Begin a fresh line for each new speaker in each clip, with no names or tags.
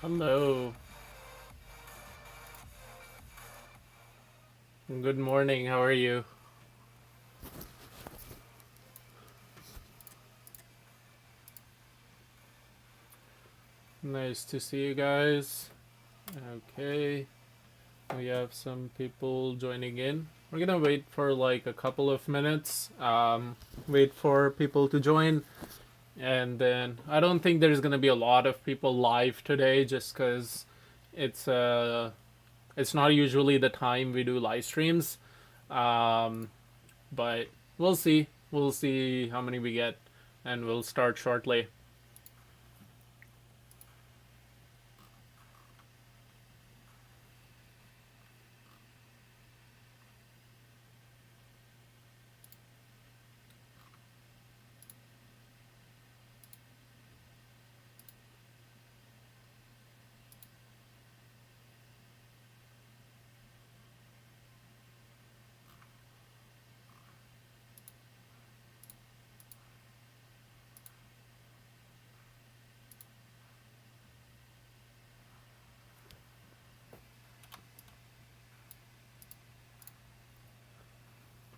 Hello. Good morning. How are you? Nice to see you guys. Okay. We have some people joining in. We're gonna wait for like a couple of minutes. Wait for people to join. And then I don't think there's gonna be a lot of people live today just because it's it's not usually the time we do live streams. Um, but we'll see. We'll see how many we get, and we'll start shortly.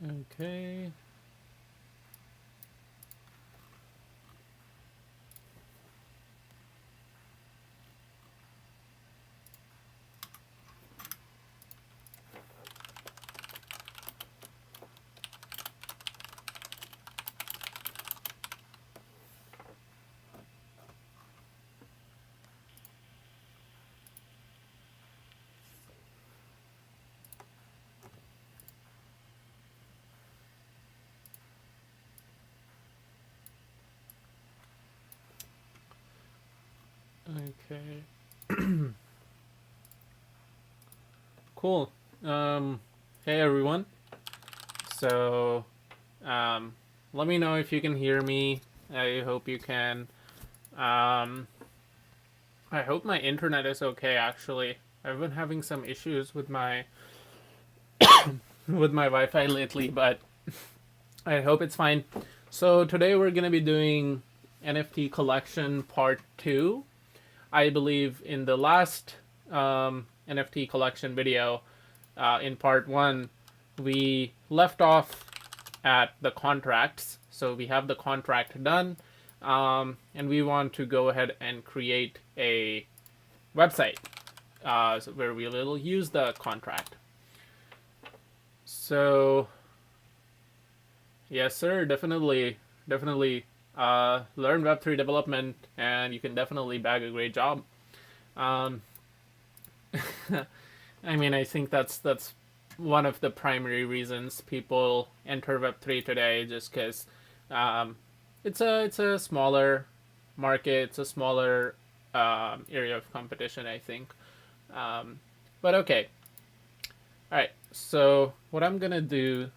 Okay. Okay. Cool. Hey everyone. So, um, let me know if you can hear me. I hope you can. Um, I hope my internet is okay. Actually, I've been having some issues with my Wi-Fi lately, but I hope it's fine. So today we're gonna be doing NFT Collection Part 2. I believe in the last NFT Collection video, in Part 1, we left off at the contracts. So we have the contract done, and we want to go ahead and create a website where we will use the contract. So yes, sir, definitely learn Web3 development, and you can definitely bag a great job. Um, I mean, I think that's one of the primary reasons people enter Web3 today, just because um, it's a smaller market, it's a smaller area of competition, I think. Um, but okay, all right. So what I'm gonna do,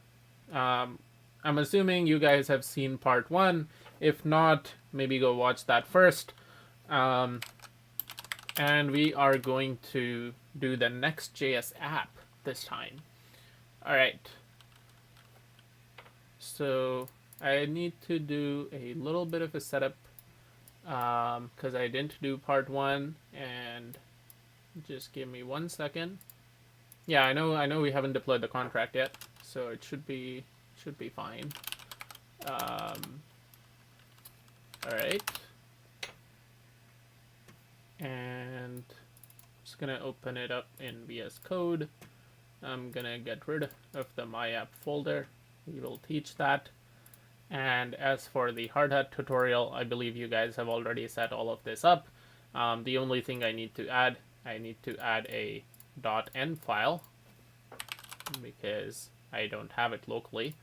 um, I'm assuming you guys have seen part one. If not, maybe go watch that first. Um, and we are going to do the Next.js app this time. All right. So I need to do a little bit of a setup because I didn't do part one, and just give me 1 second. Yeah, I know we haven't deployed the contract yet, so it should be fine. All right, and just gonna open it up in VS Code. I'm gonna get rid of the My App folder. We will teach that. And as for the hard hat tutorial, I believe you guys have already set all of this up. The only thing I need to add a .env file because I don't have it locally.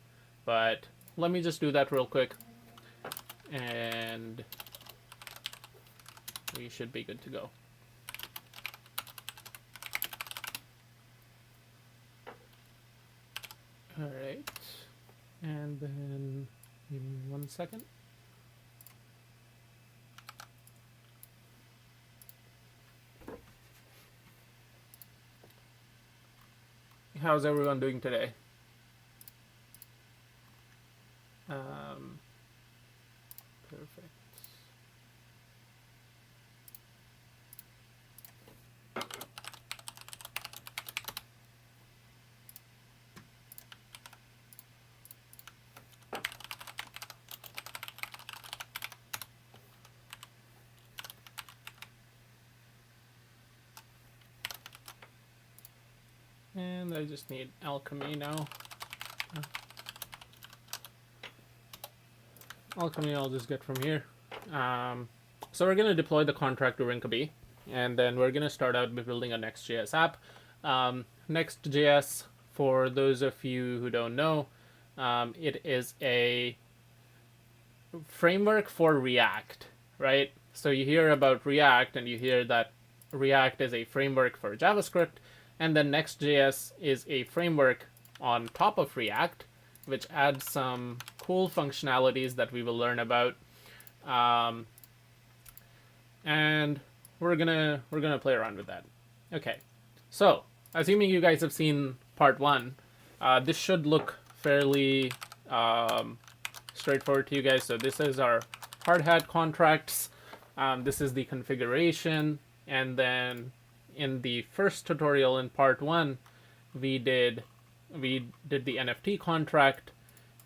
But let me just do that real quick, and we should be good to go. All right, and then give me 1 second. How's everyone doing today? Perfect. And I just need alchemy now. Alchemy I'll just get from here. So we're going to deploy the contract to Rinkeby, and then we're going to start out by building a Next.js app. Next.js, for those of you who don't know, it is a framework for React, right? So you hear about React and you hear that React is a framework for JavaScript, and then Next.js is a framework on top of React, which adds some cool functionalities that we will learn about. And we're gonna play around with that. Okay, so assuming you guys have seen part 1, this should look fairly straightforward to you guys. So this is our hard hat contracts. This is the configuration, and then in the first tutorial in part 1, we did the NFT contract,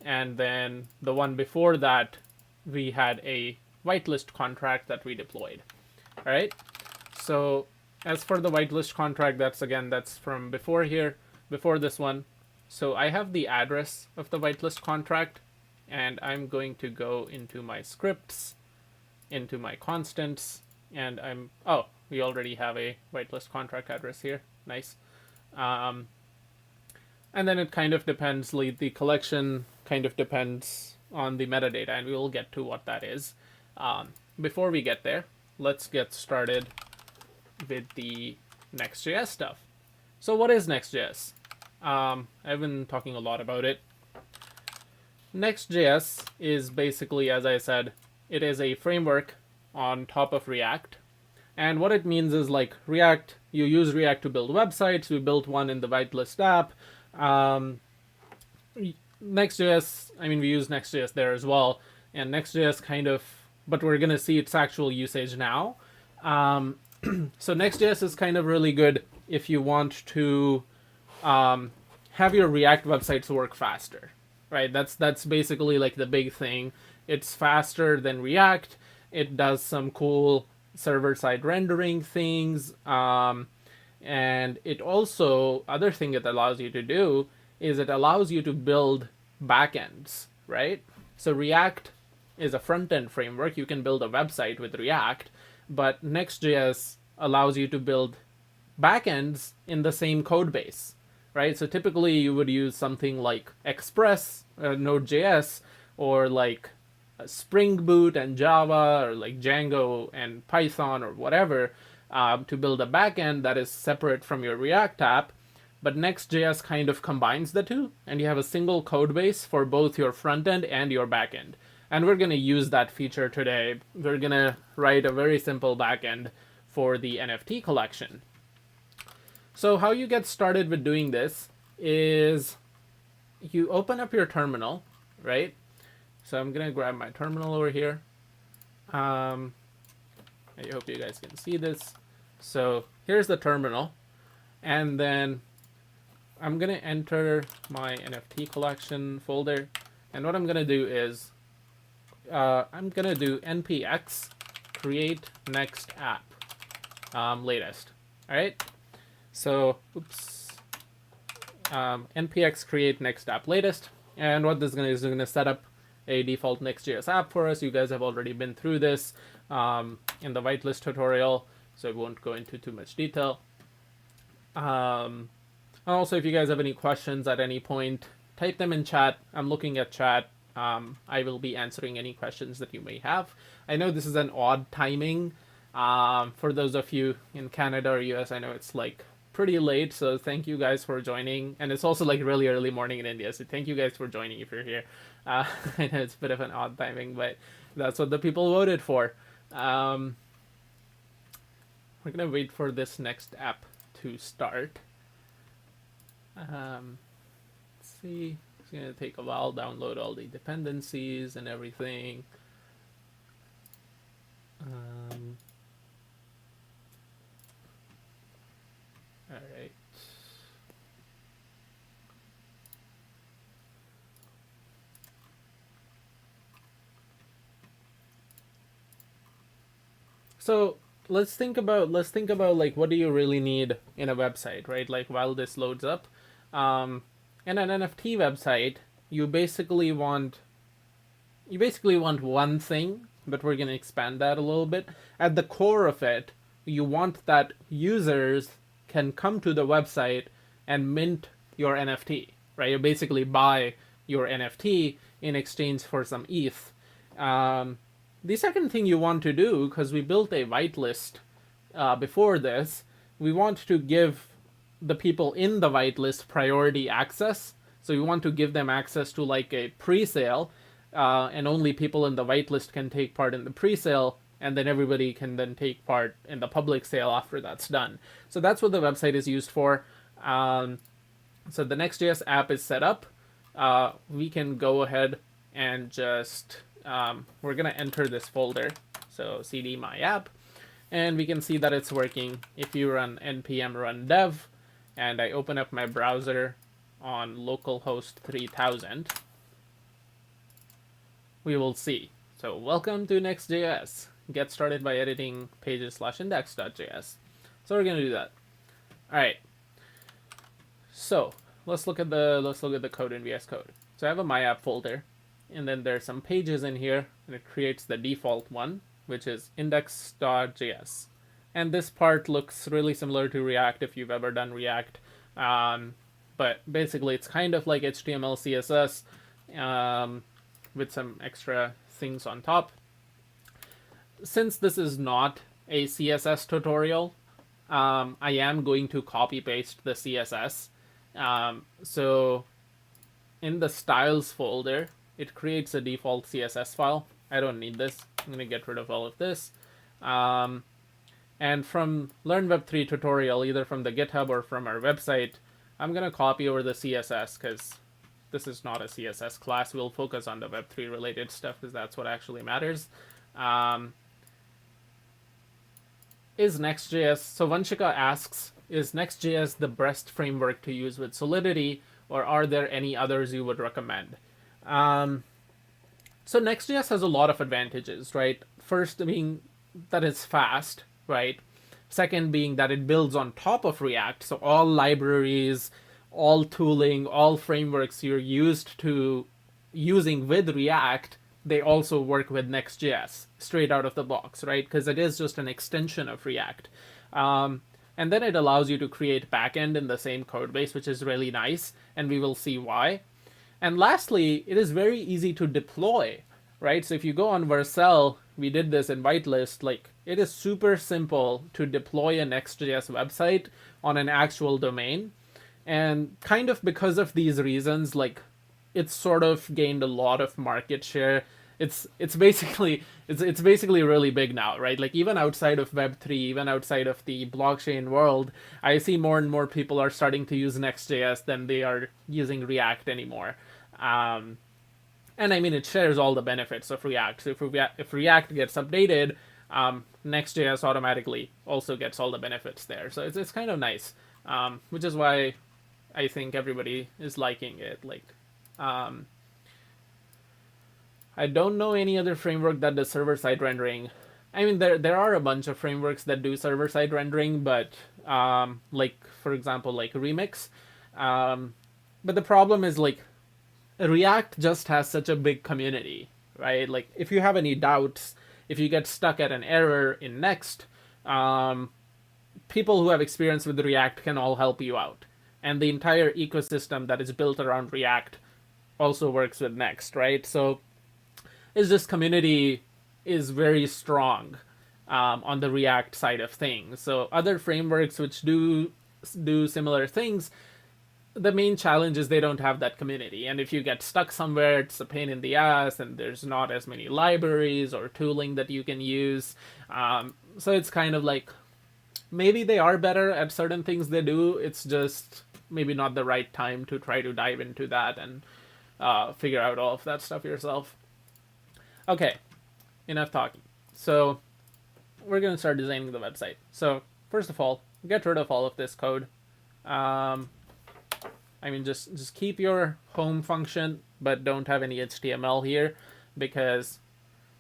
and then the one before that we had a whitelist contract that we deployed. All right, so as for the whitelist contract, that's from before this one. So I have the address of the whitelist contract, and I'm going to go into my scripts, into my constants, and we already have a whitelist contract address here. Nice. And then it kind of depends, the collection kind of depends on the metadata, and we will get to what that is. Before we get there, let's get started with the Next.js stuff. So what is Next.js? I've been talking a lot about it. Next.js is basically, as I said, it is a framework on top of React. And what it means is, like, React, you use React to build websites. We built one in the whitelist app. Next.js, we use Next.js there as well. And Next.js but we're going to see its actual usage now. So Next.js is kind of really good if you want to have your React websites work faster, right? That's basically like the big thing. It's faster than React. It does some cool server-side rendering things. And it also, other thing it allows you to do is it allows you to build backends, right? So React is a front-end framework. You can build a website with React, but Next.js allows you to build backends in the same code base, right? So typically you would use something like Express, Node.js, or like Spring Boot and Java, or like Django and Python or whatever, to build a backend that is separate from your React app. But Next.js kind of combines the two, and you have a single code base for both your front end and your back end. And we're going to use that feature today. We're going to write a very simple backend for the NFT collection. So how you get started with doing this is you open up your terminal, right? So I'm going to grab my terminal over here. I hope you guys can see this. So here's the terminal. And then I'm going to enter my NFT collection folder. And what I'm going to do is I'm going to do npx create next app latest. All right. So, npx create next app latest. And what this is going to set up a default Next.js app for us. You guys have already been through this in the whitelist tutorial, so I won't go into too much detail. Also, if you guys have any questions at any point, type them in chat. I'm looking at chat. I will be answering any questions that you may have. I know this is an odd timing. For those of you in Canada or US, I know it's like pretty late, so thank you guys for joining. And it's also like really early morning in India, so thank you guys for joining if you're here. I know it's a bit of an odd timing, but that's what the people voted for. We're gonna wait for this next app to start. Let's see. It's gonna take a while, download all the dependencies and everything. All right. So let's think about like, what do you really need in a website, right? Like, while this loads up, In an NFT website, you basically want one thing, but we're going to expand that a little bit. At the core of it, you want that users can come to the website and mint your NFT, right? You basically buy your NFT in exchange for some ETH. The second thing you want to do, because we built a whitelist before this, we want to give the people in the whitelist priority access. So we want to give them access to like a pre-sale, and only people in the whitelist can take part in the pre-sale, and then everybody can then take part in the public sale after that's done. So that's what the website is used for. So the Next.js app is set up. We can go ahead and just, we're going to enter this folder. So cd my app, and we can see that it's working. If you run npm run dev, and I open up my browser on localhost 3000, we will see. So welcome to Next.js. Get started by editing pages/index.js. So we're going to do that. All right. So let's look at the code in VS Code. So I have a my app folder, and then there's some pages in here, and it creates the default one, which is index.js. And this part looks really similar to React if you've ever done React. But basically it's kind of like HTML, CSS, with some extra things on top. Since this is not a CSS tutorial, I am going to copy paste the CSS. So in the styles folder, it creates a default CSS file. I don't need this. I'm going to get rid of all of this. And from LearnWeb3 tutorial, either from the GitHub or from our website, I'm going to copy over the CSS because this is not a CSS class. We'll focus on the Web3 related stuff because that's what actually matters. Is Next.js, so Vanshika asks, is Next.js the best framework to use with Solidity, or are there any others you would recommend? So Next.js has a lot of advantages, right? First being that it's fast, right? Second being that it builds on top of React. So all libraries, all tooling, all frameworks you're used to using with React, they also work with Next.js straight out of the box, right? Because it is just an extension of React. And then it allows you to create backend in the same code base, which is really nice, and we will see why. And lastly, it is very easy to deploy, right? So if you go on Vercel, we did this in whitelist, like it is super simple to deploy a Next.js website on an actual domain. And kind of because of these reasons, like it's sort of gained a lot of market share. It's basically really big now, right? Like even outside of Web3, even outside of the blockchain world, I see more and more people are starting to use Next.js than they are using React anymore. And I mean, it shares all the benefits of React. So if React gets updated, Next.js automatically also gets all the benefits there. So it's kind of nice, which is why I think everybody is liking it. Like, I don't know any other framework that does server-side rendering. I mean, there are a bunch of frameworks that do server-side rendering, but like for example, like Remix. But the problem is like React just has such a big community, right? Like if you have any doubts, if you get stuck at an error in Next, people who have experience with React can all help you out. And the entire ecosystem that is built around React also works with Next, right? So is this community is very strong on the React side of things. So other frameworks which do similar things, the main challenge is they don't have that community. And if you get stuck somewhere, it's a pain in the ass, and there's not as many libraries or tooling that you can use. So it's kind of like, maybe they are better at certain things they do. It's just maybe not the right time to try to dive into that and figure out all of that stuff yourself. Okay, enough talking. So we're going to start designing the website. So first of all, get rid of all of this code. I mean, just keep your home function, but don't have any HTML here, because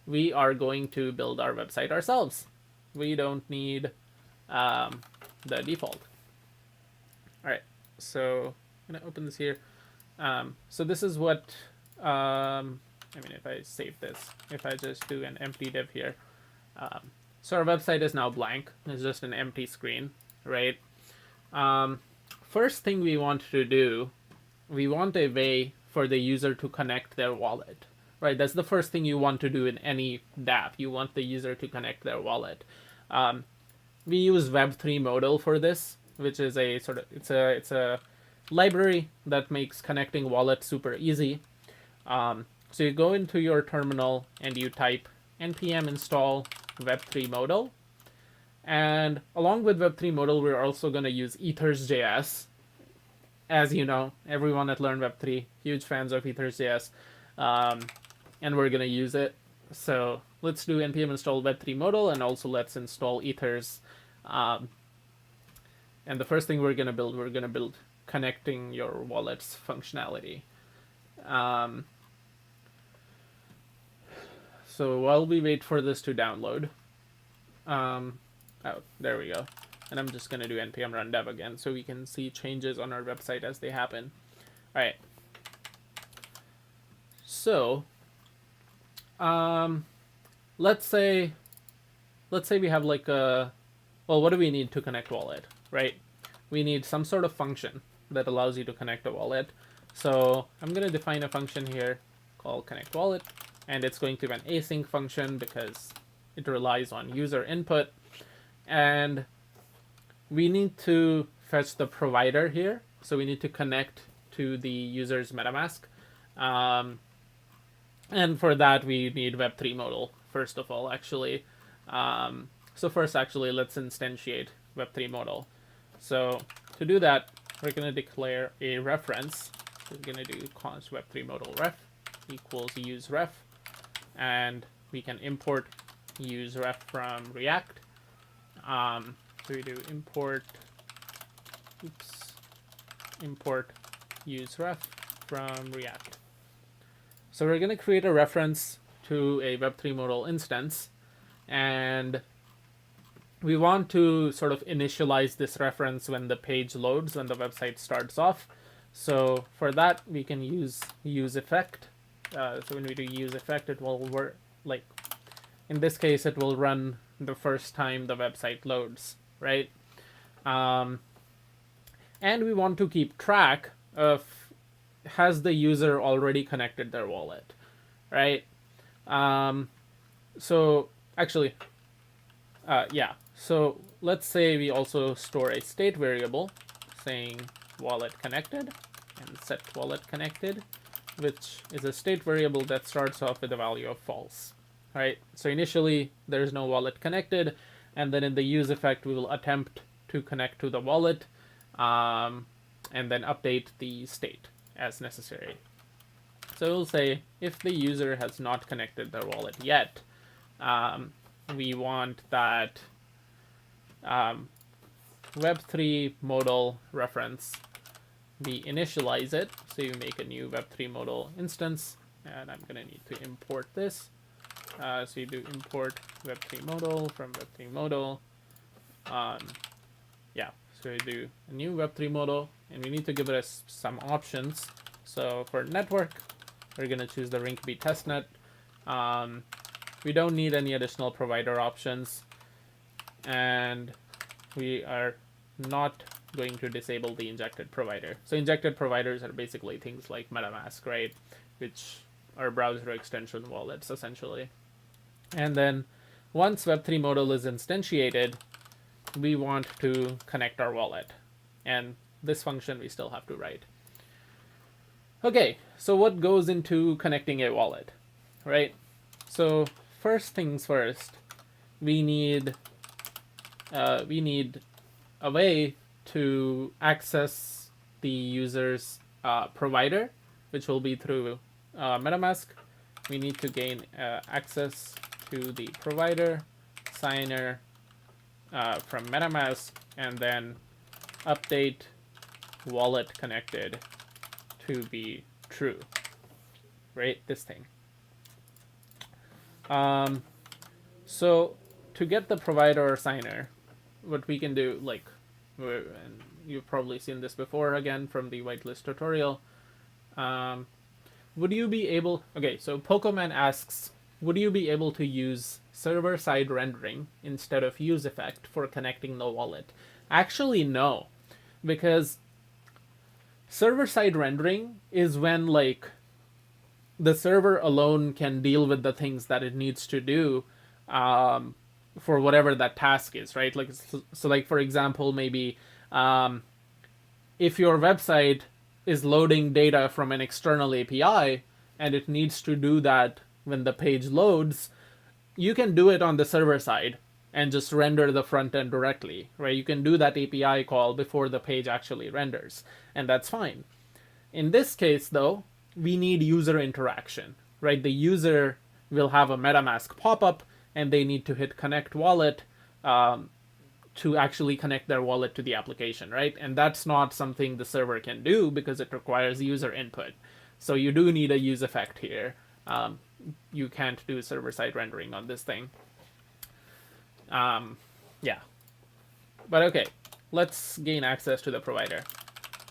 we are going to build our website ourselves. We don't need the default. All right, so gonna open this here. So this is what, I mean, if I save this, if I just do an empty div here, so our website is now blank. It's just an empty screen, right? First thing we want to do, we want a way for the user to connect their wallet, right? That's the first thing you want to do in any dApp. You want the user to connect their wallet. We use Web3 modal for this, which is a sort of, it's a library that makes connecting wallets super easy. So you go into your terminal and you type npm install Web3 modal. And along with Web3 modal, we're also going to use ethers.js. As you know, everyone at LearnWeb3, huge fans of ethers.js, and we're going to use it. So let's do npm install Web3 modal, and also let's install ethers. And the first thing we're going to build connecting your wallets functionality. So while we wait for this to download, oh, there we go. And I'm just going to do npm run dev again so we can see changes on our website as they happen. All right. So let's say we have like a, well, what do we need to connect wallet, right? We need some sort of function that allows you to connect a wallet. So I'm going to define a function here called connect wallet, and it's going to be an async function because it relies on user input. And we need to fetch the provider here. So we need to connect to the user's MetaMask. And for that, we need Web3 modal, first of all, actually. So first, actually, let's instantiate Web3 modal. So to do that, we're going to declare a reference. So we're going to do const Web3 modal ref equals useRef. And we can import useRef from React. So we do import useRef from React. So we're going to create a reference to a Web3 modal instance, and we want to sort of initialize this reference when the page loads, when the website starts off. So for that, we can use effect. So when we do use effect, it will work, like in this case, it will run the first time the website loads, right? And we want to keep track of, has the user already connected their wallet, right? So actually, yeah. So let's say we also store a state variable saying wallet connected and set wallet connected, which is a state variable that starts off with a value of false, right? So initially there's no wallet connected, and then in the use effect we will attempt to connect to the wallet, and then update the state as necessary. So we'll say if the user has not connected their wallet yet, we want that Web3 modal reference, we initialize it. So you make a new Web3 modal instance, and I'm going to need to import this. So you do import Web3 modal from Web3 modal. Yeah, so we do a new Web3 modal, and we need to give it some options. So for network, we're going to choose the Rinkeby testnet. We don't need any additional provider options, and we are not going to disable the injected provider. So injected providers are basically things like MetaMask, right? Which are browser extension wallets, essentially. And then once Web3 modal is instantiated, we want to connect our wallet. And this function we still have to write. Okay, so what goes into connecting a wallet, right? So first things first, we need a way to access the user's provider, which will be through MetaMask. We need to gain access to the provider signer from MetaMask, and then update wallet connected to be true, right? This thing. So to get the provider or signer, what we can do, like and you've probably seen this before again from the whitelist tutorial. Would you be able, okay, so Pokeman asks, would you be able to use server-side rendering instead of useEffect for connecting the wallet? Actually, no, because server-side rendering is when like the server alone can deal with the things that it needs to do for whatever that task is, right? Like so like for example, maybe if your website is loading data from an external API and it needs to do that when the page loads, you can do it on the server side and just render the front end directly, right? You can do that API call before the page actually renders, and that's fine. In this case, though, we need user interaction, right? The user will have a MetaMask pop-up and they need to hit connect wallet to actually connect their wallet to the application, right? And that's not something the server can do because it requires user input. So you do need a use effect here. You can't do server-side rendering on this thing. Yeah. But okay, let's gain access to the provider.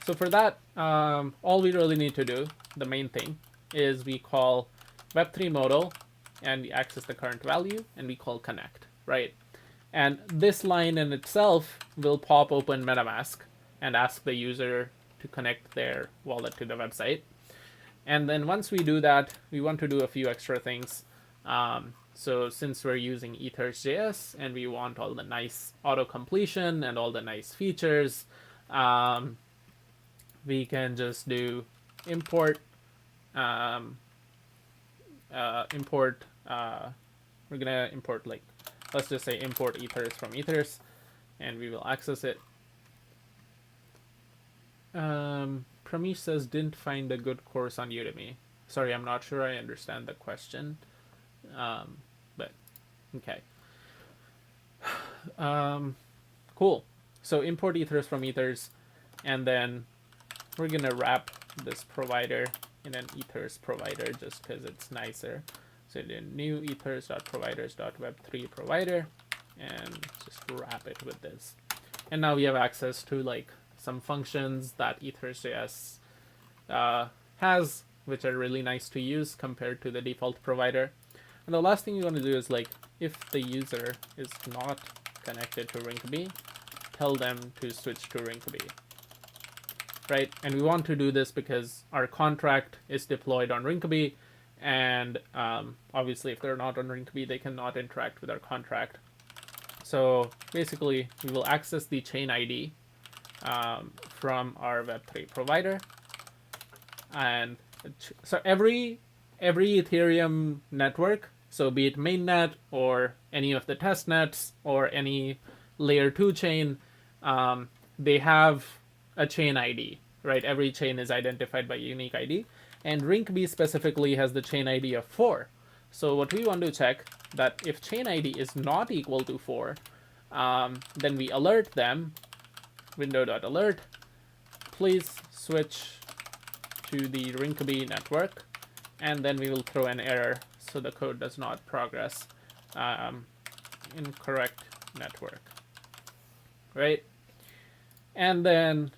So for that, all we really need to do, the main thing, is we call Web3 modal, and we access the current value, and we call connect, right? And this line in itself will pop open MetaMask and ask the user to connect their wallet to the website. And then once we do that, we want to do a few extra things. So since we're using Ethers.js and we want all the nice auto completion and all the nice features, we can just do import. We're gonna import, like, let's just say import ethers from ethers, and we will access it. Pramesh says, didn't find a good course on Udemy. Sorry, I'm not sure I understand the question. But okay. Cool. So import ethers from ethers, and then we're gonna wrap this provider in an ethers provider just because it's nicer. So then new ethers.providers.web3 provider, and just wrap it with this. And now we have access to like some functions that Ethers.js has, which are really nice to use compared to the default provider. And the last thing you want to do is, like, if the user is not connected to Rinkeby, tell them to switch to Rinkeby, right? And we want to do this because our contract is deployed on Rinkeby, and obviously if they're not on Rinkeby, they cannot interact with our contract. So basically, we will access the chain ID from our Web3 provider, and so every Ethereum network, so be it mainnet or any of the test nets or any layer 2 chain, they have a chain ID, right? Every chain is identified by a unique ID, and Rinkeby specifically has the chain ID of 4. So what we want to check, that if chain ID is not equal to 4, then we alert them, window.alert, please switch to the Rinkeby network, and then we will throw an error so the code does not progress. Incorrect network, right? And then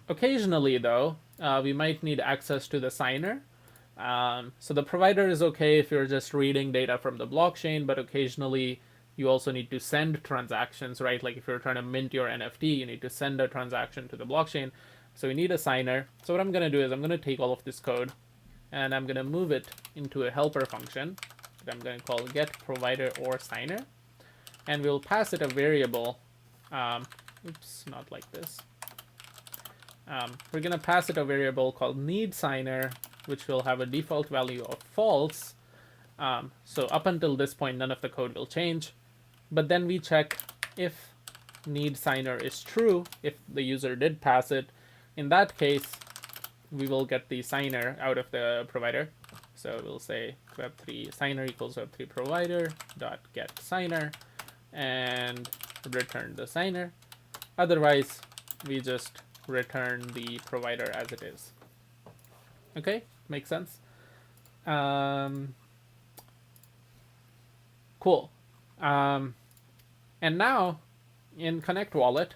occasionally, though, we might need access to the signer. So the provider is okay if you're just reading data from the blockchain, but occasionally you also need to send transactions, right? Like if you're trying to mint your NFT, you need to send a transaction to the blockchain. So we need a signer. So what I'm going to do is I'm going to take all of this code and I'm going to move it into a helper function that I'm going to call get provider or signer. And we'll pass it a variable. Oops, not like this. We're going to pass it a variable called need signer, which will have a default value of false. So up until this point, none of the code will change. But then we check if need signer is true, if the user did pass it. In that case, we will get the signer out of the provider. So we'll say web3 signer equals web3 provider dot get signer and return the signer. Otherwise, we just return the provider as it is. Okay, makes sense. Cool. And now in Connect Wallet,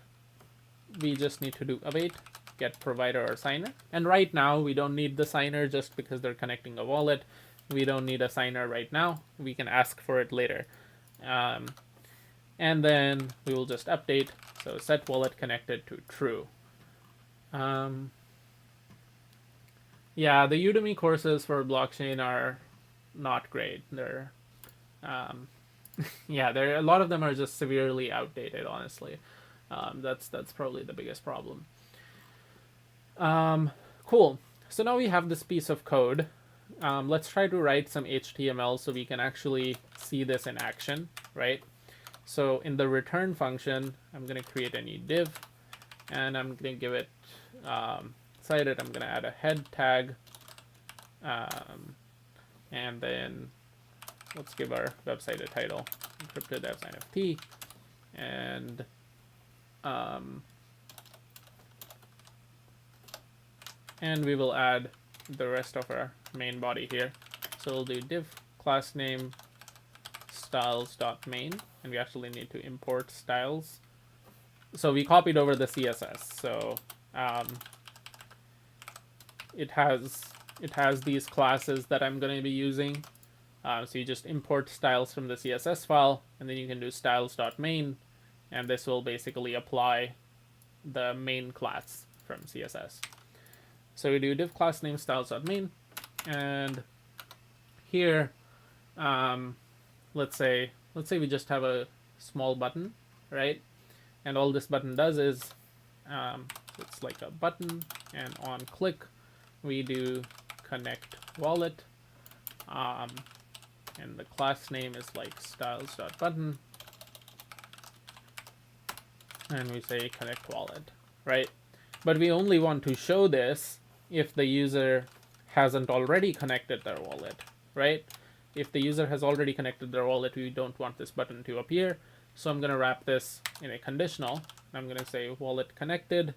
we just need to do await get provider or signer. And right now we don't need the signer just because they're connecting a wallet. We don't need a signer right now. We can ask for it later. And then we will just update. So set wallet connected to true. Yeah, the Udemy courses for blockchain are not great. They're yeah, there a lot of them are just severely outdated. Honestly, that's probably the biggest problem. Cool. So now we have this piece of code. Let's try to write some HTML so we can actually see this in action, right? So in the return function, I'm going to create a new div, and I'm going to give it cited. I'm going to add a head tag, and then let's give our website a title, encrypted as NFT, and we will add the rest of our main body here. So we'll do div class name styles.main, and we actually need to import styles. So we copied over the CSS. So it has these classes that I'm going to be using. So you just import styles from the CSS file, and then you can do styles.main, and this will basically apply the main class from CSS. So we do div class name styles.main, and here, let's say we just have a small button, right? And all this button does is it's like a button, and on click we do connect wallet, and the class name is like styles.button, and we say connect wallet, right? But we only want to show this if the user hasn't already connected their wallet, right? If the user has already connected their wallet, we don't want this button to appear. So I'm going to wrap this in a conditional. I'm going to say wallet connected,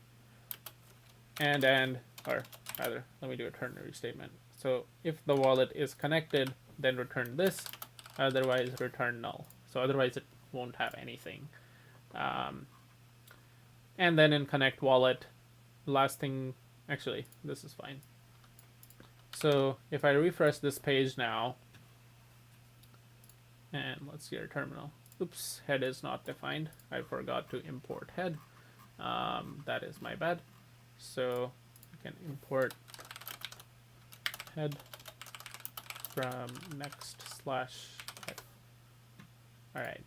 or rather, let me do a ternary statement. So if the wallet is connected, then return this, otherwise return null. So otherwise it won't have anything. And then in connect wallet, last thing, actually, this is fine. So if I refresh this page now, and let's see our terminal. Oops, head is not defined. I forgot to import head. That is my bad. So I can import head from next/head. All right.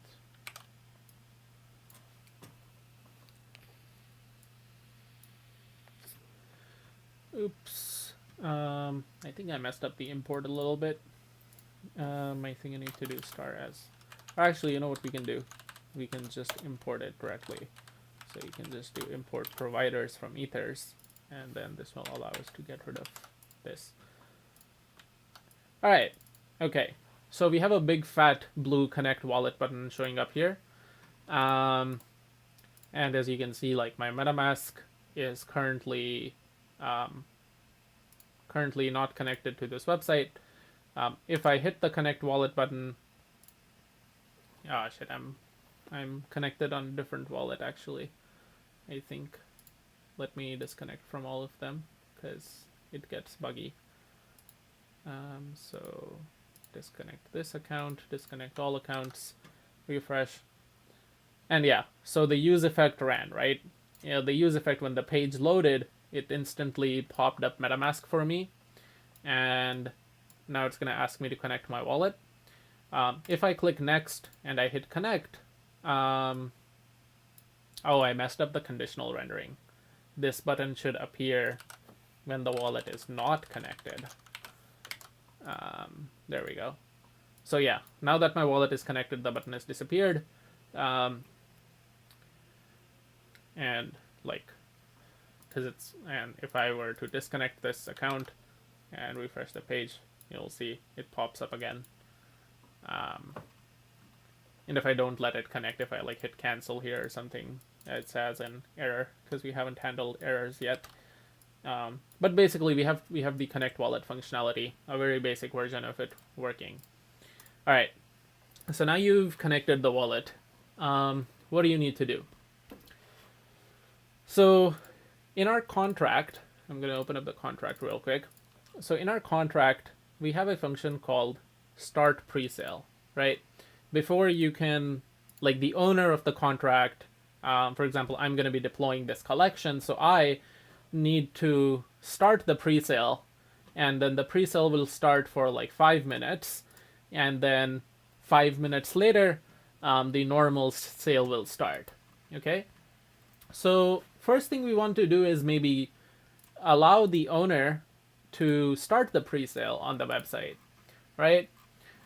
Oops. I think I messed up the import a little bit. I think I need to do star as. Or actually, you know what we can do? We can just import it directly. So you can just do import providers from ethers, and then this will allow us to get rid of this. All right. Okay. So we have a big fat blue connect wallet button showing up here. And as you can see, like my MetaMask is currently not connected to this website. If I hit the connect wallet button, oh shit, I'm connected on a different wallet actually. I think. Let me disconnect from all of them because it gets buggy. So disconnect this account, disconnect all accounts, refresh. And yeah, so the use effect ran, right? You know, the use effect, when the page loaded, it instantly popped up MetaMask for me. And now it's going to ask me to connect my wallet. If I click next and I hit connect, oh, I messed up the conditional rendering. This button should appear when the wallet is not connected. There we go. So yeah, now that my wallet is connected, the button has disappeared. And like, and if I were to disconnect this account and refresh the page, you'll see it pops up again. And if I don't let it connect, if I like hit cancel here or something, it says an error because we haven't handled errors yet. But basically we have the connect wallet functionality, a very basic version of it working. All right, so now you've connected the wallet. What do you need to do? So in our contract, I'm going to open up the contract real quick. So in our contract, we have a function called start presale, right? Before you can, like the owner of the contract, for example, I'm going to be deploying this collection, so I need to start the presale, and then the presale will start for like 5 minutes, and then 5 minutes later, the normal sale will start. Okay, so first thing we want to do is maybe allow the owner to start the presale on the website, right?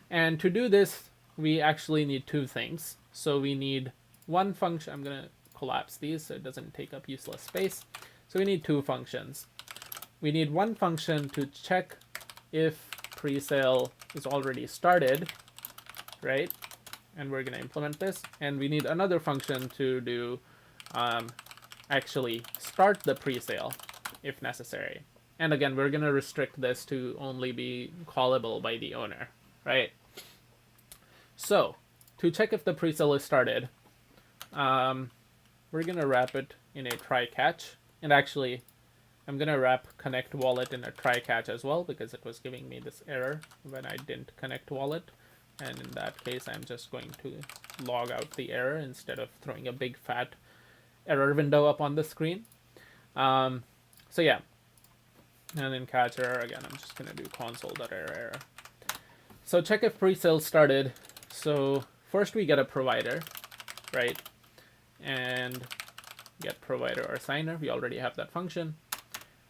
And to do this, we actually need two things. So we need one function. I'm going to collapse these so it doesn't take up useless space. So we need two functions. We need one function to check if presale is already started, right? And we're going to implement this. And we need another function to do actually start the presale if necessary. And again, we're going to restrict this to only be callable by the owner, right? So to check if the presale is started, we're going to wrap it in a try catch. And actually, I'm going to wrap connect wallet in a try catch as well, because it was giving me this error when I didn't connect wallet. And in that case, I'm just going to log out the error instead of throwing a big fat error window up on the screen. So yeah, and in catch error, again, I'm just going to do console.error. So check if presale started. So first we get a provider, right? And get provider or signer. We already have that function.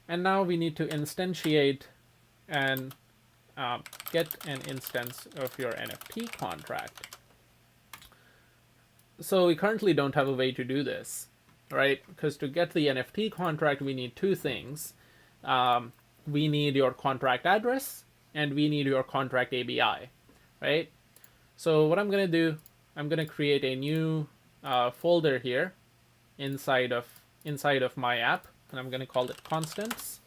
And now we need to instantiate and get an instance of your NFT contract. So we currently don't have a way to do this, right? Because to get the NFT contract, we need two things. We need your contract address and we need your contract ABI, right? So what I'm going to do, I'm going to create a new folder here inside of my app, and I'm going to call it constants.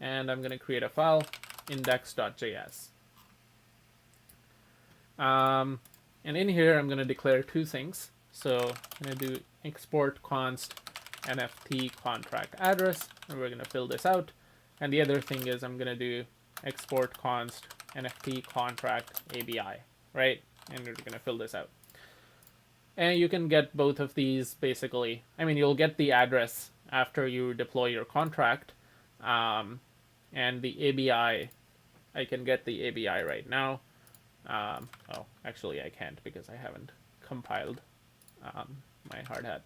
And I'm going to create a file, index.js. And in here, I'm going to declare two things. So I'm going to do export const NFT contract address, and we're going to fill this out. And the other thing is I'm going to do export const NFT contract ABI, right? And we're going to fill this out. And you can get both of these basically. I mean, you'll get the address after you deploy your contract. And the ABI, I can get the ABI right now. Oh, actually I can't because I haven't compiled my hard hat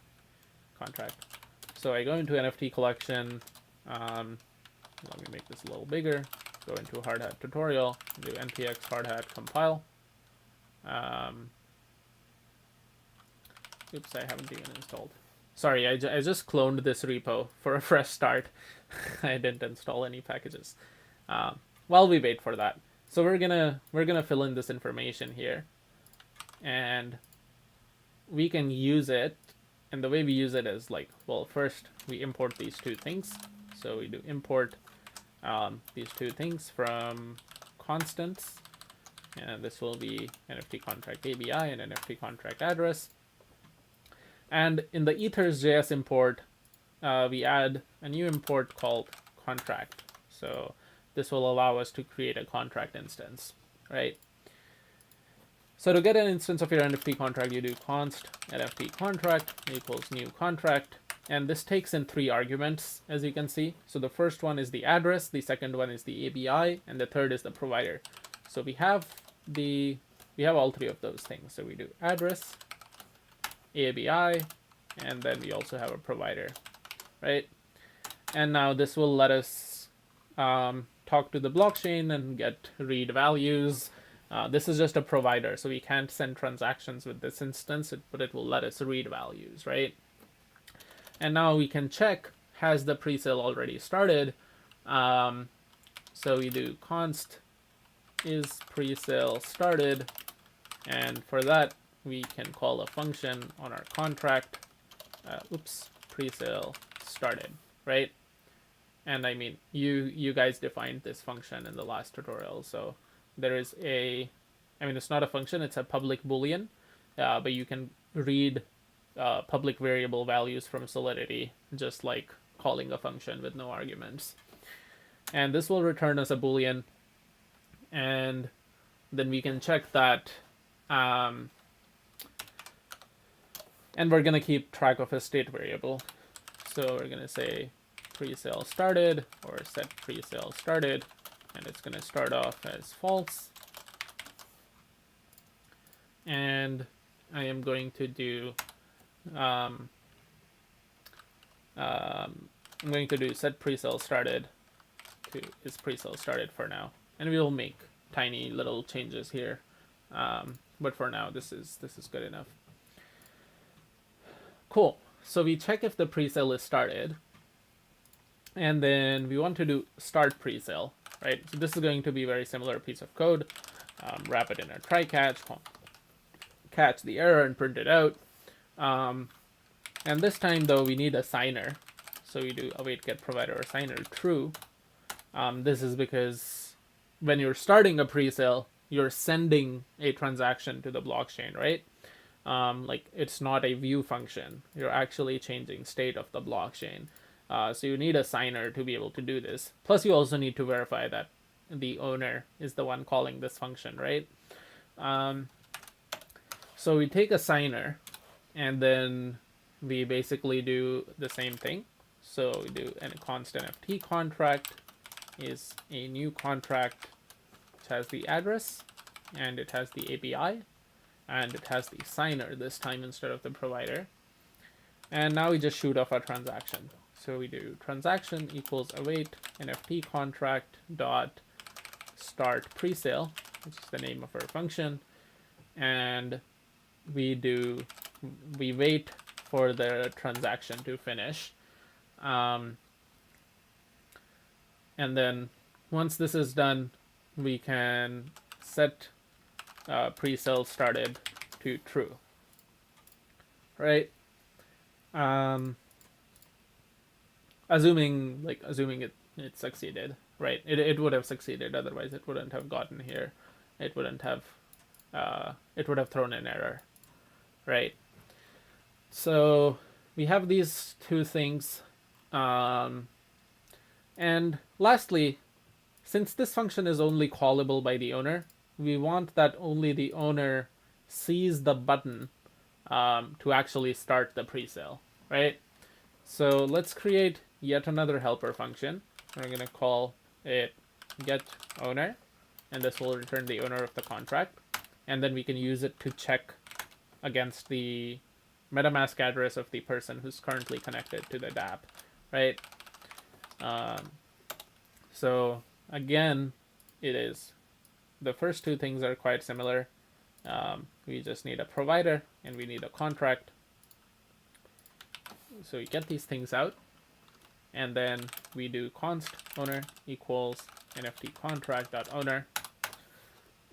contract. So I go into NFT Collection. Let me make this a little bigger. Go into hard hat tutorial, do npx hard hat compile. Oops, I haven't even installed. Sorry, I just cloned this repo for a fresh start. I didn't install any packages. While we wait for that, so we're gonna fill in this information here, and we can use it. And the way we use it is like, well, first we import these two things. So we do import these two things from constants, and this will be NFT contract ABI and NFT contract address. And in the ethers.js import, we add a new import called contract. So this will allow us to create a contract instance, right? So to get an instance of your NFT contract, you do const NFT contract equals new contract. And this takes in 3 arguments, as you can see. So the first one is the address, the second one is the ABI, and the third is the provider. So we have all 3 of those things. So we do address, ABI, and then we also have a provider, right? And now this will let us talk to the blockchain and get read values. This is just a provider, so we can't send transactions with this instance, but it will let us read values, right? And now we can check, has the presale already started? So we do const is presale started, and for that we can call a function on our contract. Presale started, right? And I mean, you guys defined this function in the last tutorial, so there is it's not a function, it's a public boolean, but you can read public variable values from Solidity, just like calling a function with no arguments. And this will return us a Boolean, and then we can check that, and we're going to keep track of a state variable. So we're going to say presale started or set presale started, and it's going to start off as false. And I am going to do I'm going to do set presale started to is presale started for now, and we will make tiny little changes here, but for now this is good enough. Cool. So we check if the presale is started, and then we want to do start presale, right? So this is going to be a very similar piece of code. Wrap it in a try catch, catch the error and print it out. And this time though, we need a signer. So we do await get provider assigner true. This is because when you're starting a presale, you're sending a transaction to the blockchain, right? Like it's not a view function. You're actually changing state of the blockchain. So you need a signer to be able to do this. Plus you also need to verify that the owner is the one calling this function, right? So we take a signer, and then we basically do the same thing. So we do a const NFT contract is a new contract which has the address, and it has the API, and it has the signer this time instead of the provider. And now we just shoot off our transaction. So we do transaction equals await NFT contract dot start presale, which is the name of our function, and we wait for the transaction to finish, and then once this is done, we can set presale started to true, right? Assuming it succeeded, right? It would have succeeded, otherwise it wouldn't have gotten here. It would have thrown an error, right? So we have these two things, and lastly, since this function is only callable by the owner, we want that only the owner sees the button to actually start the presale, right? So let's create yet another helper function. We're going to call it get owner, and this will return the owner of the contract, and then we can use it to check against the MetaMask address of the person who's currently connected to the DApp, right? So again, the first two things are quite similar. We just need a provider and we need a contract. So we get these things out, and then we do const owner equals NFT contract dot owner,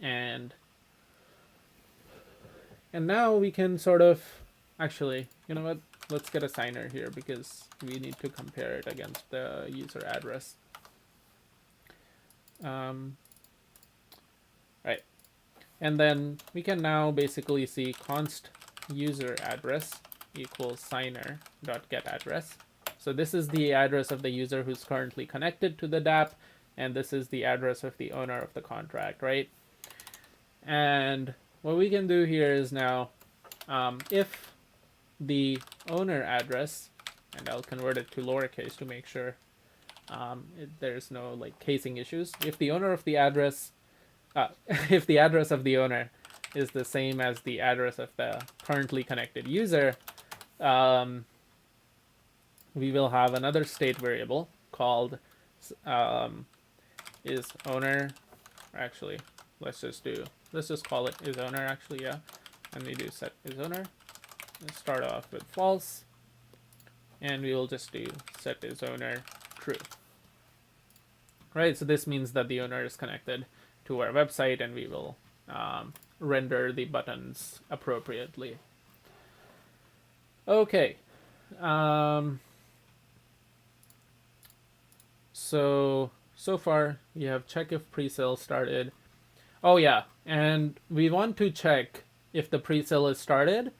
and now we can sort of, actually, you know what? Let's get a signer here because we need to compare it against the user address. Right. And then we can now basically see const user address equals signer dot get address. So this is the address of the user who's currently connected to the DApp, and this is the address of the owner of the contract, right? And what we can do here is now, if the owner address, and I'll convert it to lowercase to make sure there's no like casing issues. If the owner of the address, if the address of the owner is the same as the address of the currently connected user, we will have another state variable called is owner. Actually, let's just call it is owner. Actually, yeah, and we do set is owner. Let's start off with false, and we will just do set is owner true. Right, so this means that the owner is connected to our website, and we will render the buttons appropriately. Okay. So far we have check if presale started. Oh yeah, and we want to check if the presale is started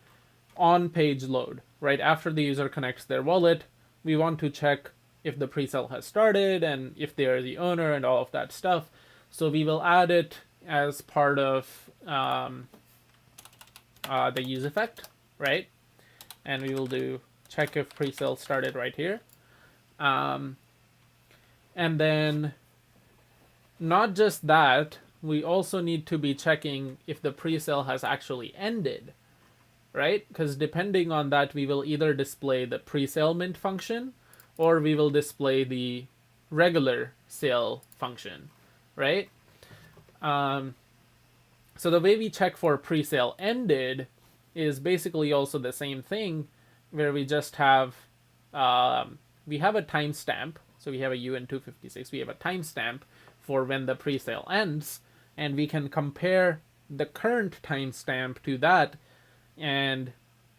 on-page load, right? After the user connects their wallet, we want to check if the pre-sale has started and if they are the owner and all of that stuff. So we will add it as part of the use effect, right? And we will do check if pre-sale started right here. And then not just that, we also need to be checking if the pre-sale has actually ended, right? Because depending on that, we will either display the pre-sale mint function or we will display the regular sale function, right? So the way we check for pre-sale ended is basically also the same thing, where we just have we have a timestamp. So we have a UN256. We have a timestamp for when the pre-sale ends, and we can compare the current timestamp to that. And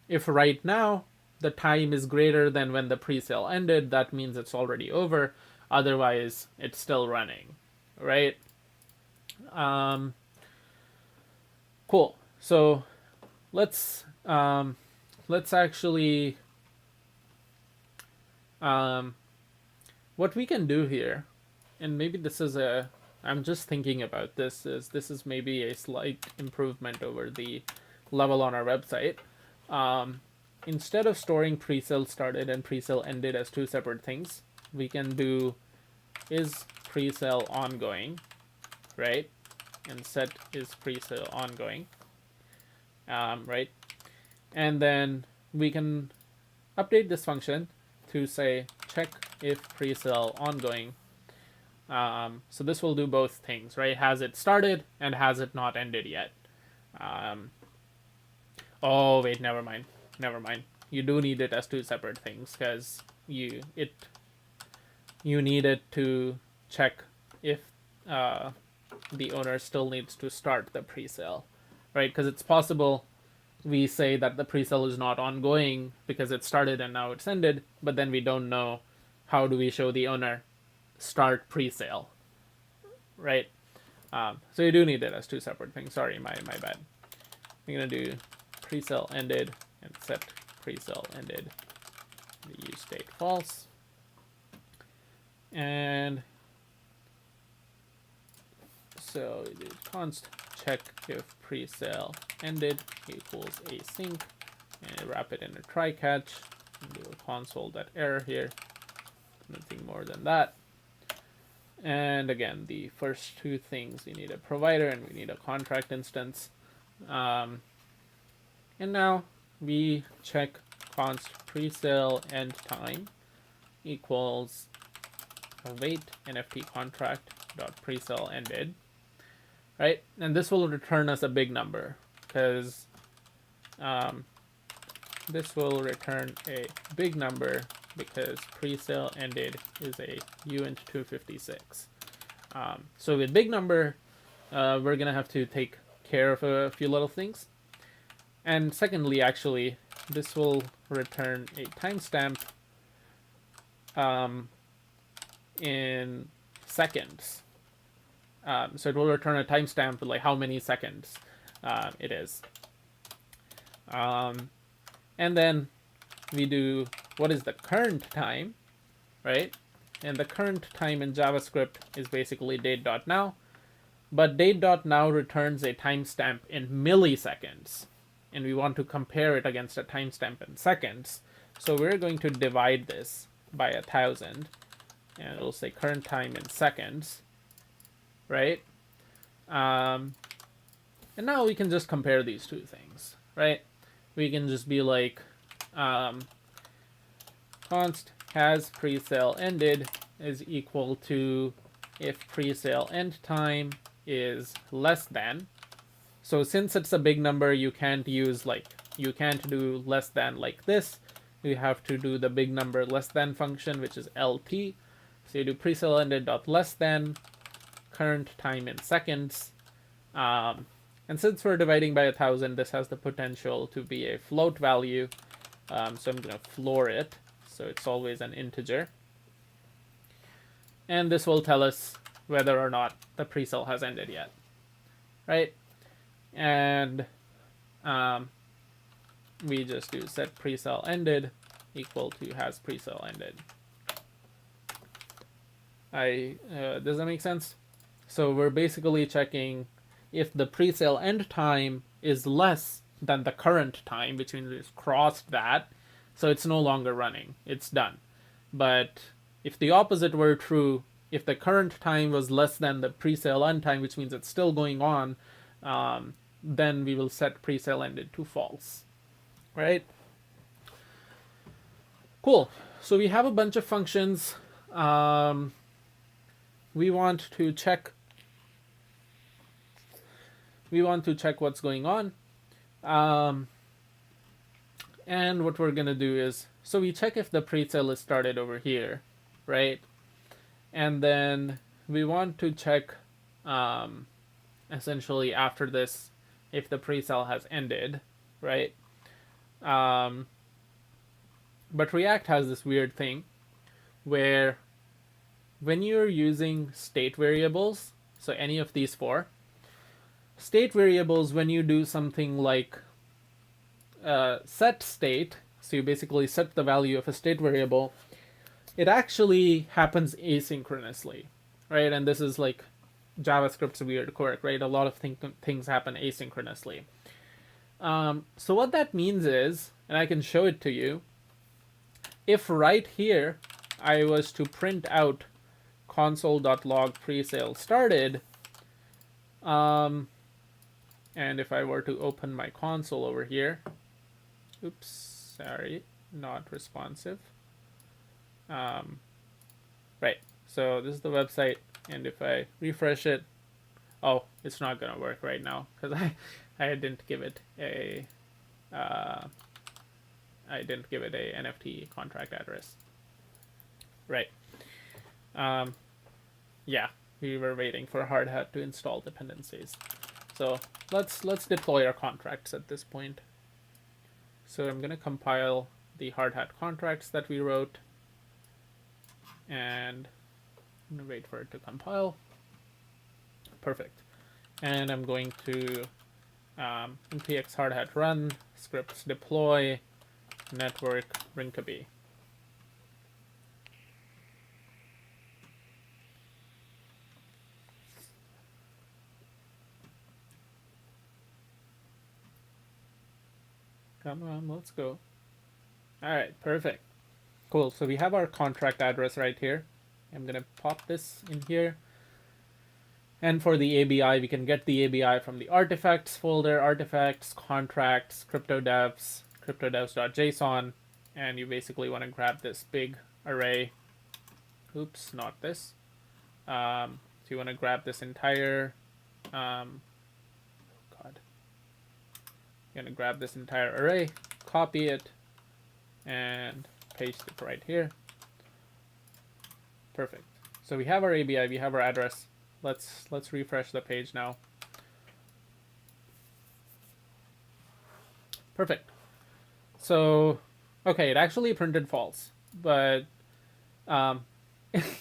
if right now the time is greater than when the pre-sale ended, that means it's already over. Otherwise, it's still running, right? Cool. So let's actually what we can do here, and maybe this is I'm just thinking about this is maybe a slight improvement over the level on our website. Instead of storing pre-sale started and pre-sale ended as two separate things, we can do is pre-sale ongoing, right? And set is pre-sale ongoing, right? And then we can update this function to say check if pre-sale ongoing. So this will do both things, right? Has it started and has it not ended yet? Oh wait, never mind. You do need it as two separate things because you need it to check if the owner still needs to start the pre-sale, right? Because it's possible we say that the pre-sale is not ongoing because it started and now it's ended, but then we don't know how do we show the owner start pre-sale, right? So you do need it as two separate things. Sorry, my bad. I'm gonna do pre-sale ended and set pre-sale ended. The use state false, and so we do const check if pre-sale ended equals async, and wrap it in a try catch, and do a console.error here. Nothing more than that. And again, the first two things, we need a provider and we need a contract instance. And now we check const presale end time equals await NFT contract dot presale ended, right? And this will return us a big number because this will return a big number because presale ended is a uint256. So with big number, we're gonna have to take care of a few little things. And secondly, actually, this will return a timestamp in seconds. So it will return a timestamp with like how many seconds it is. And then we do what is the current time, right? And the current time in JavaScript is basically date.now, but date.now returns a timestamp in milliseconds, and we want to compare it against a timestamp in seconds. So we're going to divide this by 1,000, and it'll say current time in seconds, right? And now we can just compare these two things, right? We can just be like, const has presale ended is equal to if presale end time is less than. So since it's a big number, you can't use you can't do less than like this. You have to do the big number less than function, which is LT. So you do presale ended dot less than current time in seconds. And since we're dividing by 1,000, this has the potential to be a float value. So I'm going to floor it, so it's always an integer. And this will tell us whether or not the presale has ended yet, right? And we just do set presale ended equal to has presale ended. Does that make sense? So we're basically checking if the presale end time is less than the current time, which means it's crossed that, so it's no longer running. It's done. But if the opposite were true, if the current time was less than the presale end time, which means it's still going on, then we will set presale ended to false. Right? Cool. So we have a bunch of functions. We want to check what's going on. And what we're going to do is, so we check if the presale is started over here, right? And then we want to check, essentially after this, if the presale has ended, right? But React has this weird thing where when you're using state variables, so any of these four, state variables, when you do something like set state, so you basically set the value of a state variable, it actually happens asynchronously, right? And this is like JavaScript's weird quirk, right? A lot of things happen asynchronously. So what that means is, and I can show it to you, if right here I was to print out console.log presale started, and if I were to open my console over here, oops, sorry, not responsive. Right, so this is the website, and if I refresh it, oh, it's not gonna work right now because I didn't give it a NFT contract address. Right. Yeah, we were waiting for Hardhat to install dependencies. So let's deploy our contracts at this point. So I'm gonna compile the Hardhat contracts that we wrote, and I'm gonna wait for it to compile. Perfect. And I'm going to npx hardhat run scripts deploy network Rinkeby. Come on, let's go. All right, perfect. Cool, so we have our contract address right here. I'm gonna pop this in here. And for the ABI, we can get the ABI from the artifacts folder, artifacts, contracts, cryptodevs.json, and you basically want to grab this big array. Oops, not this. So you want to grab this entire, you're going to grab this entire array, copy it, and paste it right here. Perfect. So we have our ABI, we have our address. Let's refresh the page now. Perfect. So, okay, it actually printed false, but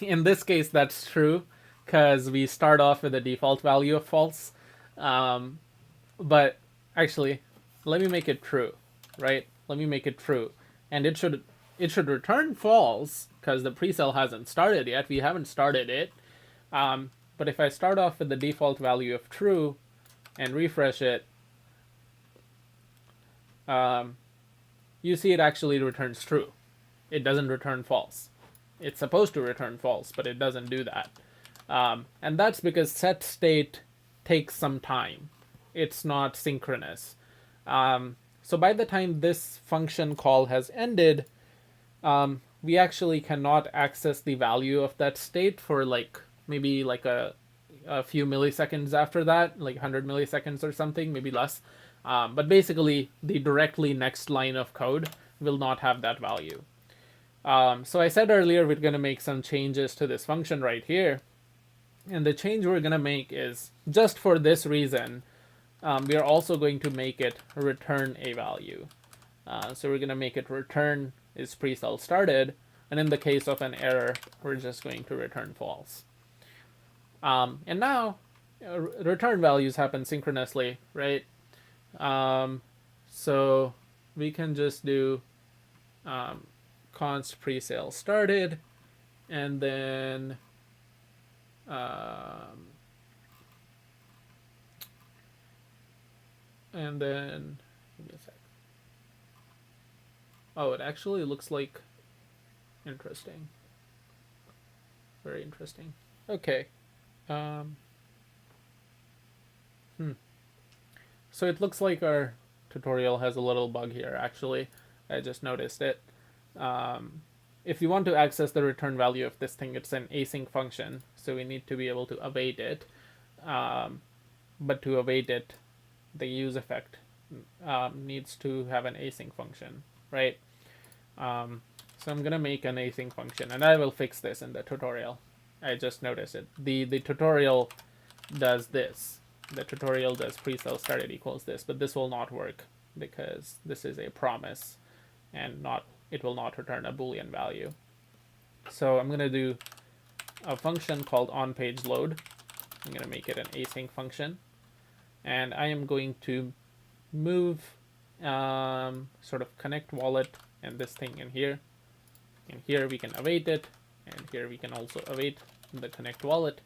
in this case that's true because we start off with a default value of false. But actually, let me make it true, right? Let me make it true, and it should return false because the presale hasn't started yet. We haven't started it. But if I start off with the default value of true and refresh it, you see it actually returns true. It doesn't return false. It's supposed to return false, but it doesn't do that. And that's because set state takes some time. It's not synchronous. So by the time this function call has ended, we actually cannot access the value of that state for maybe a few milliseconds after that, like 100 milliseconds or something, maybe less. But basically, the directly next line of code will not have that value. So I said earlier we're going to make some changes to this function right here. And the change we're going to make is, just for this reason, we are also going to make it return a value. So we're going to make it return is presale started. And in the case of an error, we're just going to return false. And now, return values happen synchronously, right? So we can just do const presale started, and then give me a sec. Oh, it actually looks like interesting. Very interesting. Okay. So it looks like our tutorial has a little bug here, actually. I just noticed it. If you want to access the return value of this thing, it's an async function, so we need to be able to await it. But to await it, the use effect needs to have an async function, right? So I'm gonna make an async function, and I will fix this in the tutorial. I just noticed it. The tutorial does this. The tutorial does presale started equals this, but this will not work because this is a promise, and it will not return a Boolean value. So I'm gonna do a function called onPageLoad. I'm gonna make it an async function, and I am going to move sort of connect wallet and this thing in here. And here we can await it, and here we can also await the connect wallet.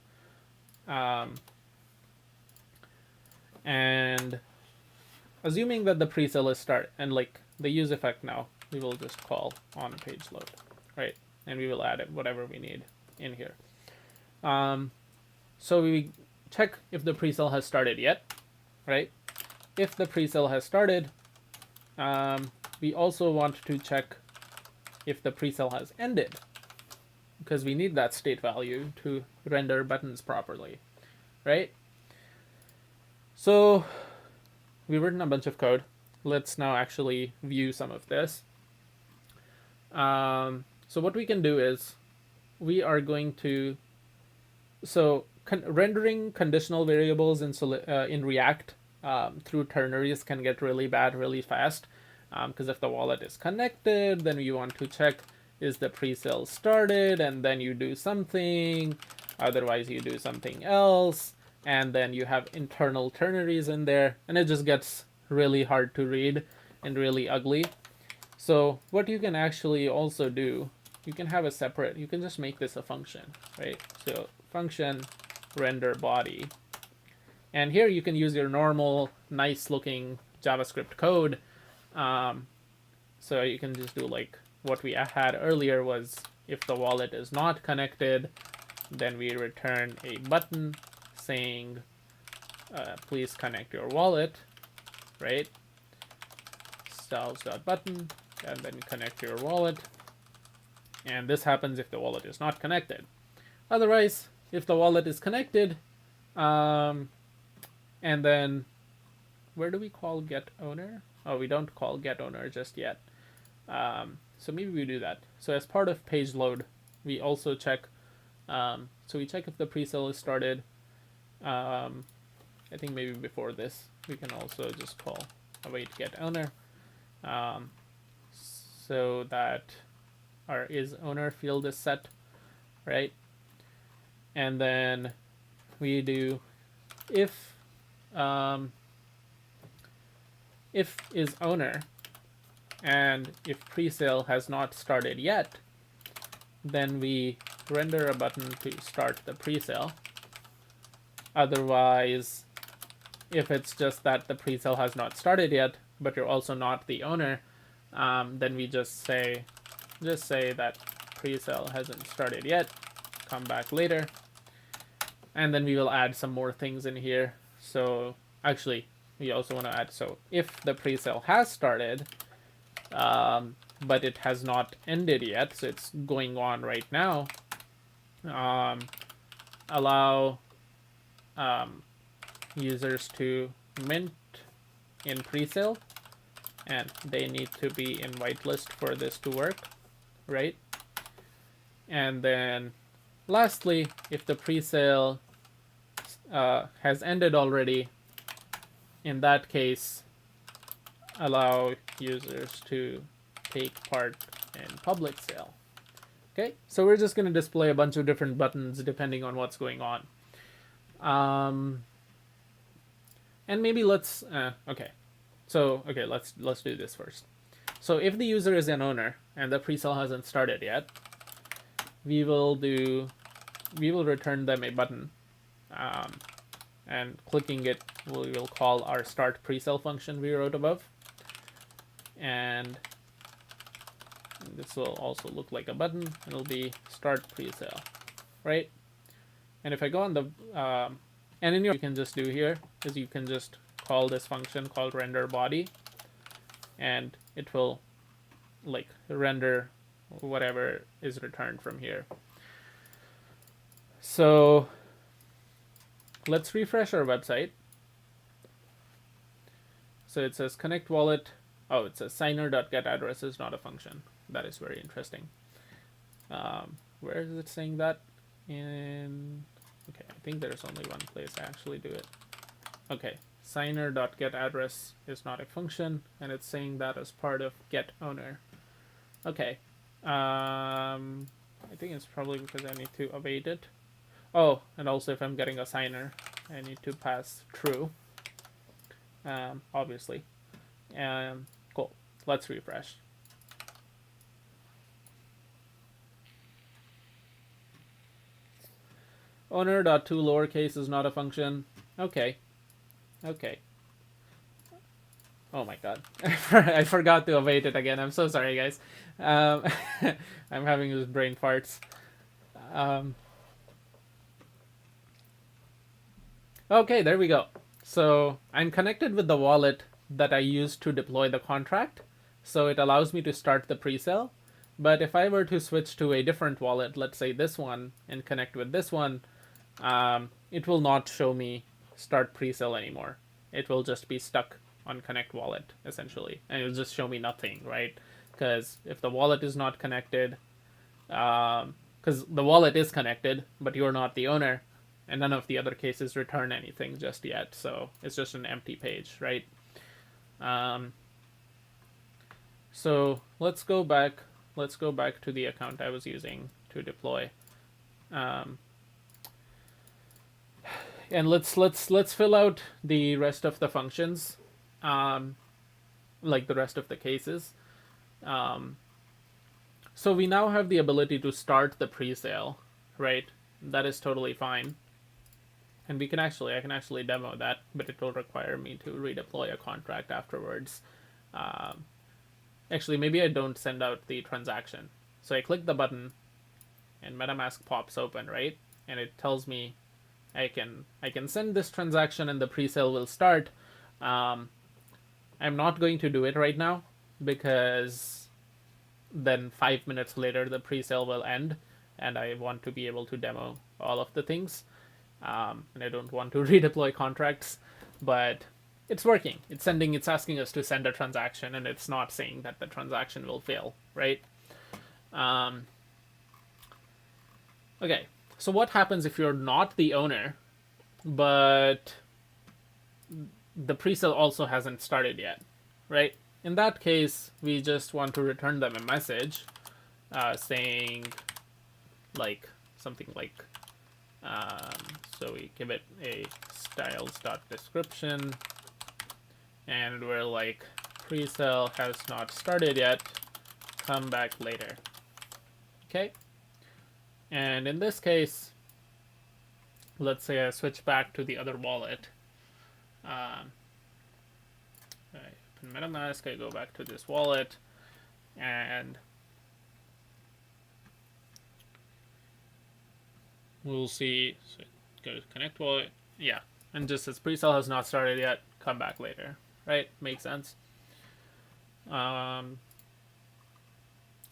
And assuming that the presale is start, and like the use effect now, we will just call on page load, right? And we will add it whatever we need in here. So we check if the presale has started yet, right? If the presale has started, we also want to check if the presale has ended, because we need that state value to render buttons properly, right? So we've written a bunch of code. Let's now actually view some of this. So what we can do is we are going to, rendering conditional variables in React through ternaries can get really bad really fast, because if the wallet is connected, then you want to check is the presale started, and then you do something, otherwise you do something else, and then you have internal ternaries in there, and it just gets really hard to read and really ugly. So what you can actually also do, you can have a separate, you can just make this a function, right? So function render body, and here you can use your normal nice looking JavaScript code. So you can just do like what we had earlier was, if the wallet is not connected, then we return a button saying please connect your wallet, right? Styles.button, and then connect your wallet. And this happens if the wallet is not connected. Otherwise, if the wallet is connected, and then where do we call get owner? Oh, we don't call get owner just yet. So maybe we do that. So as part of page load, we also check. So we check if the presale is started. I think maybe before this, we can also just call await get owner, so that our is owner field is set, right? And then we do if is owner, and if presale has not started yet, then we render a button to start the presale. Otherwise, if it's just that the presale has not started yet, but you're also not the owner, then we just say that presale hasn't started yet, come back later, and then we will add some more things in here. So actually, we also want to add, so if the presale has started, but it has not ended yet, so it's going on right now, allow users to mint in presale, and they need to be in whitelist for this to work, right? And then lastly, if the presale has ended already, in that case, allow users to take part in public sale. Okay, so we're just going to display a bunch of different buttons depending on what's going on. And maybe let's let's do this first. So if the user is an owner and the presale hasn't started yet, we will return them a button, and clicking it, we will call our start presale function we wrote above, and this will also look like a button. It'll be start presale, right? And if I go on the and in your, you can just do here is you can just call this function called render body, and it will like render whatever is returned from here. So let's refresh our website. So it says connect wallet. Oh, it says signer.getAddress is not a function. That is very interesting. Where is it saying that? Okay, I think there's only one place I actually do it. Okay, signer.getAddress is not a function, and it's saying that as part of getOwner. Okay, I think it's probably because I need to await it. Oh, and also if I'm getting a signer, I need to pass true, obviously. Cool, let's refresh. Owner.to lowercase is not a function. Okay. Oh my god. I forgot to await it again. I'm so sorry, guys. I'm having these brain farts. Okay, there we go. So I'm connected with the wallet that I used to deploy the contract. So it allows me to start the presale. But if I were to switch to a different wallet, let's say this one, and connect with this one, it will not show me start presale anymore. It will just be stuck on connect wallet, essentially. And it'll just show me nothing, right? Because if the wallet is not connected, because the wallet is connected, but you're not the owner, and none of the other cases return anything just yet. So it's just an empty page, right? So let's go back to the account I was using to deploy. And let's fill out the rest of the functions, like the rest of the cases. So we now have the ability to start the presale, right? That is totally fine. And I can actually demo that, but it will require me to redeploy a contract afterwards. Actually, maybe I don't send out the transaction. So I click the button, and MetaMask pops open, right? And it tells me I can send this transaction and the presale will start. I'm not going to do it right now because then 5 minutes later the presale will end, and I want to be able to demo all of the things. And I don't want to redeploy contracts, but it's working. It's asking us to send a transaction, and it's not saying that the transaction will fail, right? Okay, so what happens if you're not the owner, but the presale also hasn't started yet, right? In that case, we just want to return them a message saying like something like, so we give it a styles.description, and we're like, presale has not started yet, come back later. Okay, and in this case, let's say I switch back to the other wallet. I open MetaMask, I go back to this wallet, and we'll see. So go to connect wallet, yeah, and just says presale has not started yet, come back later, right? Makes sense. And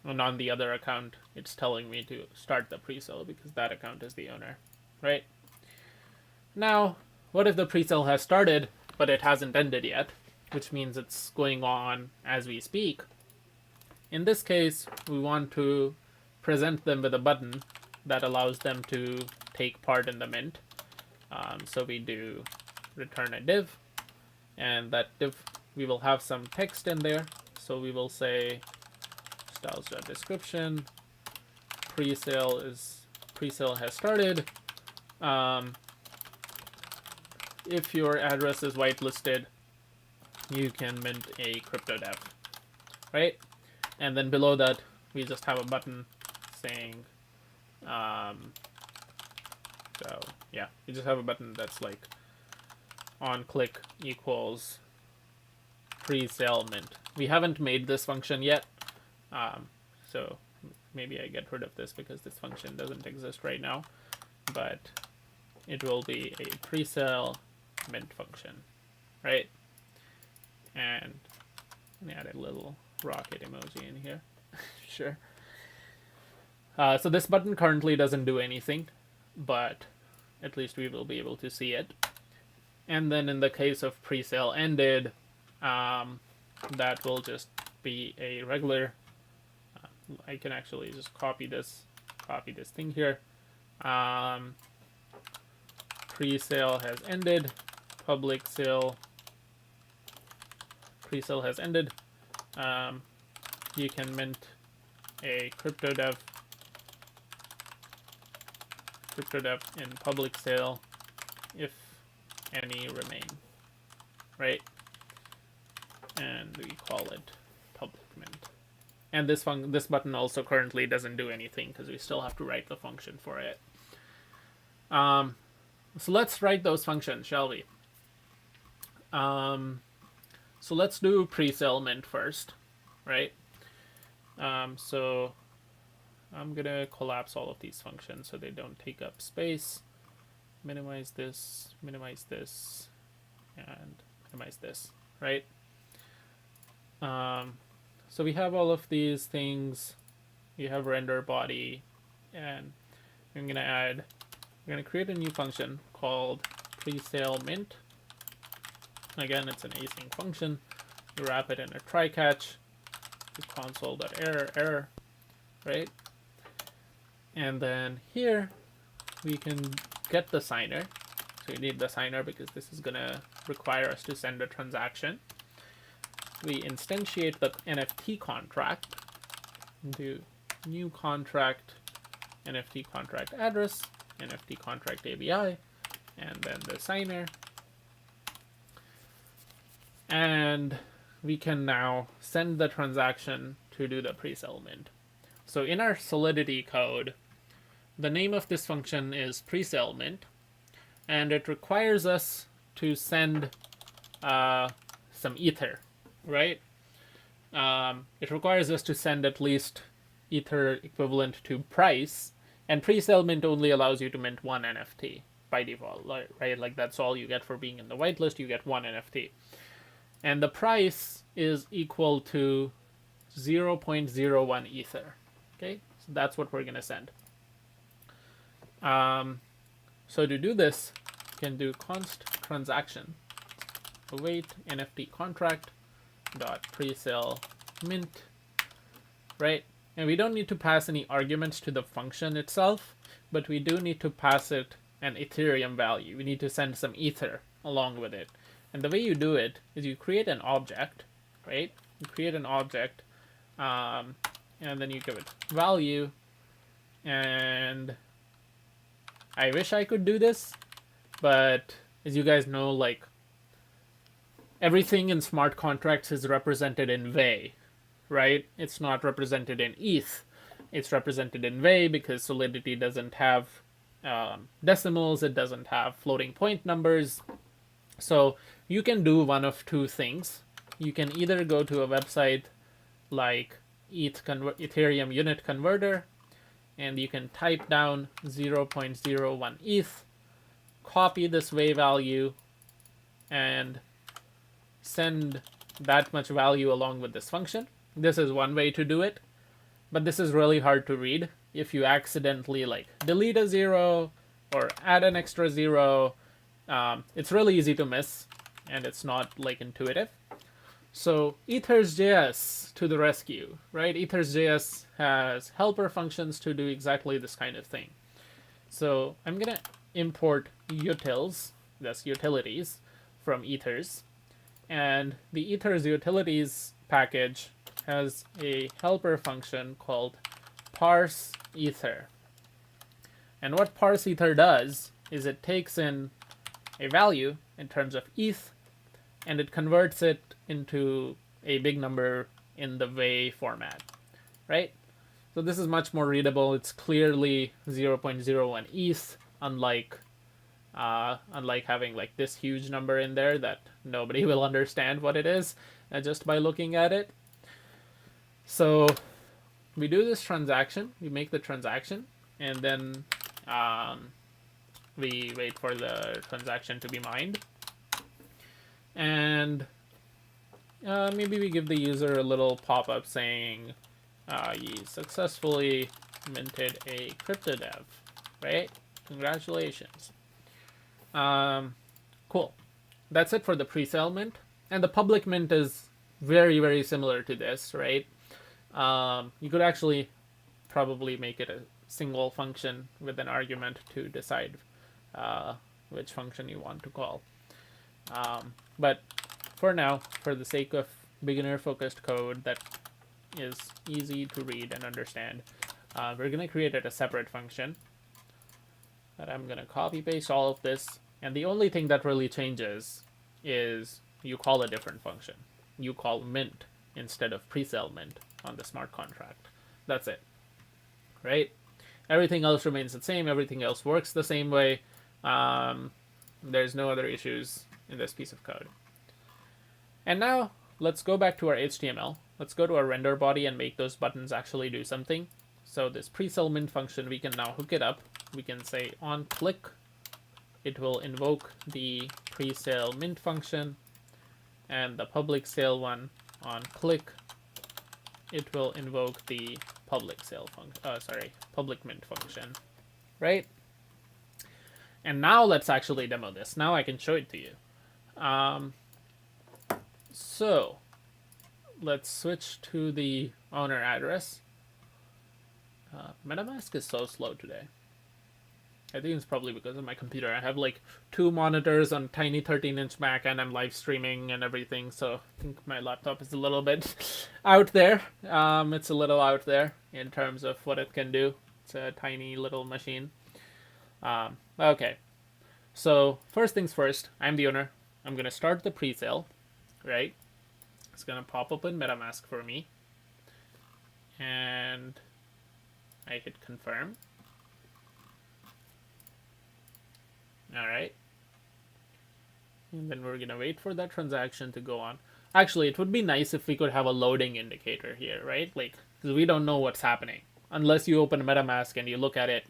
on the other account, it's telling me to start the presale because that account is the owner, right? Now, what if the presale has started, but it hasn't ended yet, which means it's going on as we speak? In this case, we want to present them with a button that allows them to take part in the mint. So we do return a div, and that div, we will have some text in there. So we will say styles.description, presale has started. If your address is whitelisted, you can mint a crypto dev, right? And then below that, we just have a button saying, so yeah, we just have a button that's like on click equals pre-sale mint. We haven't made this function yet, so maybe I get rid of this because this function doesn't exist right now, but it will be a pre-sale mint function, right? And let me add a little rocket emoji in here. Sure. So this button currently doesn't do anything, but at least we will be able to see it. And then in the case of pre-sale ended, that will just be a regular. I can actually just copy this thing here. Pre-sale has ended. Public sale. Pre-sale has ended. You can mint a crypto dev in public sale if any remain, right? And we call it public mint. And this button also currently doesn't do anything because we still have to write the function for it. So let's write those functions, shall we? So let's do pre-sale mint first, right? So I'm gonna collapse all of these functions so they don't take up space. Minimize this, and minimize this, right? So we have all of these things. We have render body, and we're gonna create a new function called presale mint. Again, it's an async function. You wrap it in a try catch. Console.error, right? And then here we can get the signer. So you need the signer because this is gonna require us to send a transaction. We instantiate the NFT contract, do new contract, NFT contract address, NFT contract ABI, and then the signer. And we can now send the transaction to do the pre-sale mint. So in our Solidity code, the name of this function is pre-sale mint, and it requires us to send some ether, right? It requires us to send at least ether equivalent to price, and pre-sale mint only allows you to mint one NFT by default, right? Like that's all you get for being in the whitelist. You get one NFT. And the price is equal to 0.01 ether. Okay, so that's what we're going to send. So to do this, you can do const transaction await NFT contract dot presale mint, right? And we don't need to pass any arguments to the function itself, but we do need to pass it an Ethereum value. We need to send some ether along with it. And the way you do it is you create an object, right? You create an object, and then you give it value. And I wish I could do this, but as you guys know, like everything in smart contracts is represented in VE, right? It's not represented in ETH. It's represented in VE because Solidity doesn't have decimals. It doesn't have floating point numbers. So you can do one of two things. You can either go to a website like Ethereum unit converter, and you can type down 0.01 ETH, copy this VE value, and send that much value along with this function. This is one way to do it, but this is really hard to read. If you accidentally like delete a zero or add an extra zero, it's really easy to miss, and it's not like intuitive. So Ethers.js to the rescue, right? Ethers.js has helper functions to do exactly this kind of thing. So I'm gonna import utils, that's utilities, from Ethers, and the Ethers utilities package has a helper function called parse ether. And what parse ether does is it takes in a value in terms of ETH, and it converts it into a big number in the way format, right? So this is much more readable. It's clearly 0.01 ETH, unlike having like this huge number in there that nobody will understand what it is just by looking at it. So we do this transaction, we make the transaction, and then we wait for the transaction to be mined. And maybe we give the user a little pop-up saying, you successfully minted a crypto dev, right? Congratulations. Cool. That's it for the pre-sale mint. And the public mint is very, very similar to this, right? You could actually probably make it a single function with an argument to decide which function you want to call. But for now, for the sake of beginner-focused code that is easy to read and understand, we're going to create a separate function that I'm going to copy-paste all of this. And the only thing that really changes is you call a different function. You call mint instead of pre-sale mint on the smart contract. That's it, right? Everything else remains the same. Everything else works the same way. There's no other issues in this piece of code. And now let's go back to our HTML. Let's go to our render body and make those buttons actually do something. So this pre-sale mint function, we can now hook it up. We can say on click, it will invoke the pre-sale mint function, and the public sale one on click, it will invoke the public sale function. Public mint function, right? And now let's actually demo this. Now I can show it to you. So let's switch to the owner address. MetaMask is so slow today. I think it's probably because of my computer. I have like 2 monitors on tiny 13-inch Mac, and I'm live streaming and everything, so I think my laptop is a little bit out there. It's a little out there in terms of what it can do. It's a tiny little machine. Okay, so first things first, I'm the owner. I'm going to start the pre-sale, right? It's going to pop up in MetaMask for me. And I hit confirm. All right. And then we're going to wait for that transaction to go on. Actually, it would be nice if we could have a loading indicator here, right? Like, because we don't know what's happening. Unless you open MetaMask and you look at it,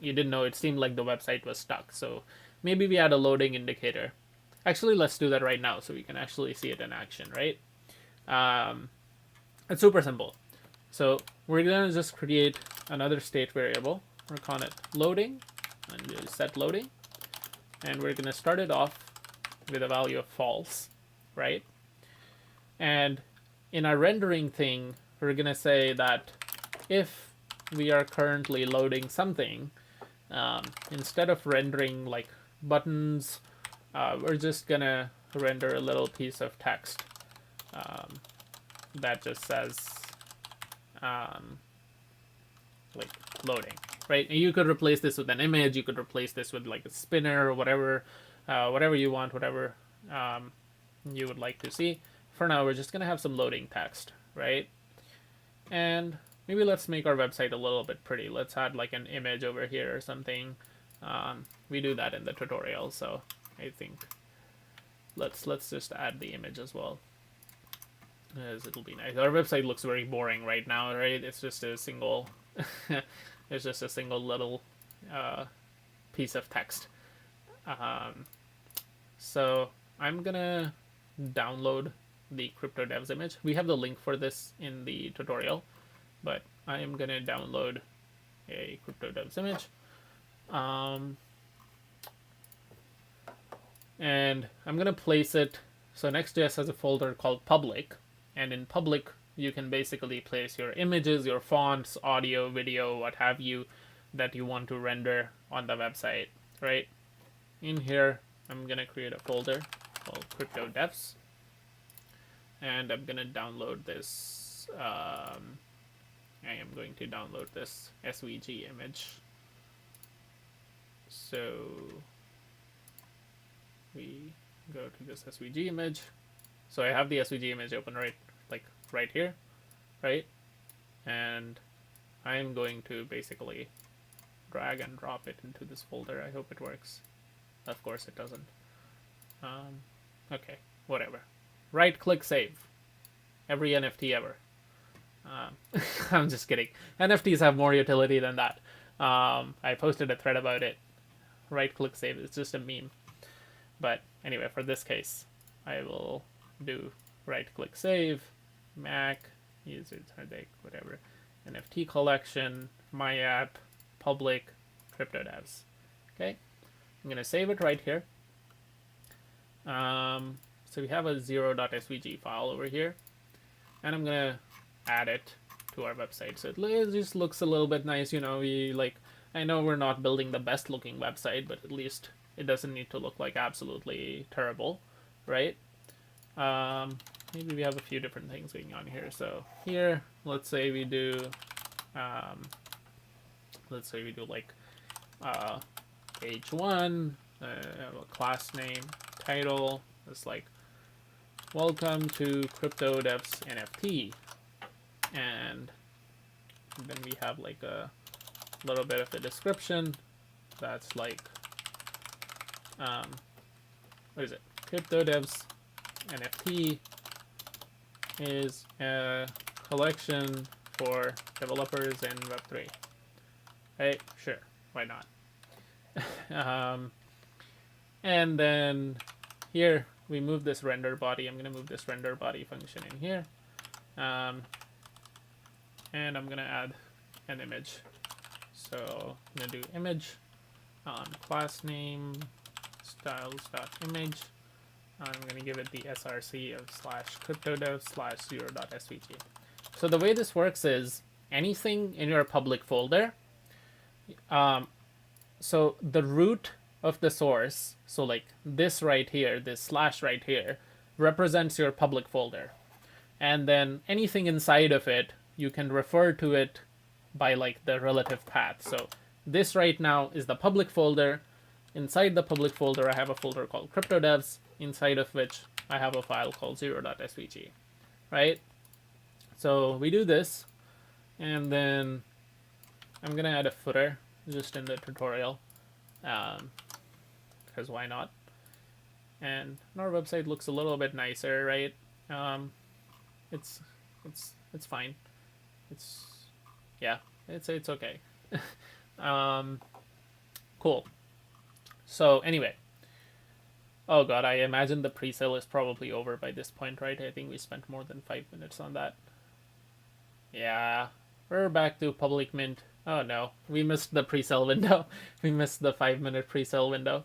you didn't know. It seemed like the website was stuck. So maybe we add a loading indicator. Actually, let's do that right now so we can actually see it in action, right? It's super simple. So we're going to just create another state variable. We're calling it loading, and do set loading. And we're going to start it off with a value of false, right? And in our rendering thing, we're going to say that if we are currently loading something, instead of rendering like buttons, we're just going to render a little piece of text that just says like loading. Right, and you could replace this with an image. You could replace this with like a spinner or whatever, whatever you want, whatever you would like to see. For now, we're just gonna have some loading text, right? And maybe let's make our website a little bit pretty. Let's add like an image over here or something. We do that in the tutorial, so I think let's just add the image as well, as it'll be nice. Our website looks very boring right now, right? It's just a single. There's just a single little piece of text. So I'm gonna download the crypto devs image. We have the link for this in the tutorial, but I am gonna download a crypto devs image. And I'm gonna place it. So Next.js has a folder called public, and in public you can basically place your images, your fonts, audio, video, what have you, that you want to render on the website, right? In here, I'm going to create a folder called Crypto Devs. And I'm going to download this. I am going to download this SVG image. So we go to this SVG image. So I have the SVG image open right here. right? And I'm going to basically drag and drop it into this folder. I hope it works. Of course it doesn't. Okay, whatever. Right click save. Every NFT ever. I'm just kidding. NFTs have more utility than that. I posted a thread about it. Right click save. It's just a meme. But anyway, for this case, I will do right click save, Mac, user, whatever, NFT collection, my app, public, crypto devs. Okay, I'm going to save it right here. So we have a 0.svg file over here, and I'm going to add it to our website. So it just looks a little bit nice, you know. I know we're not building the best looking website, but at least it doesn't need to look like absolutely terrible, right? Maybe we have a few different things going on here. So here, let's say we do like page 1, a class name, title. It's like welcome to Crypto Devs NFT, and then we have like a little bit of a description that's like what is it? Crypto Devs NFT is a collection for developers in Web3. Right? Sure, why not? And then here we move this render body. I'm going to move this render body function in here. And I'm going to add an image. So I'm going to do image, class name, styles.image. I'm going to give it the src of /cryptodev/0.svg. So the way this works is anything in your public folder, so the root of the source, so like this right here, this slash right here, represents your public folder. And then anything inside of it, you can refer to it by like the relative path. So this right now is the public folder. Inside the public folder, I have a folder called CryptoDevs, inside of which I have a file called 0.svg, right? So we do this, and then I'm going to add a footer just in the tutorial, because why not? And our website looks a little bit nicer, right? It's fine. It's okay. Cool. So anyway, oh god, I imagine the pre-sale is probably over by this point, right? I think we spent more than 5 minutes on that. Yeah, we're back to public mint. Oh no, we missed the pre-sale window. We missed the 5-minute pre-sale window.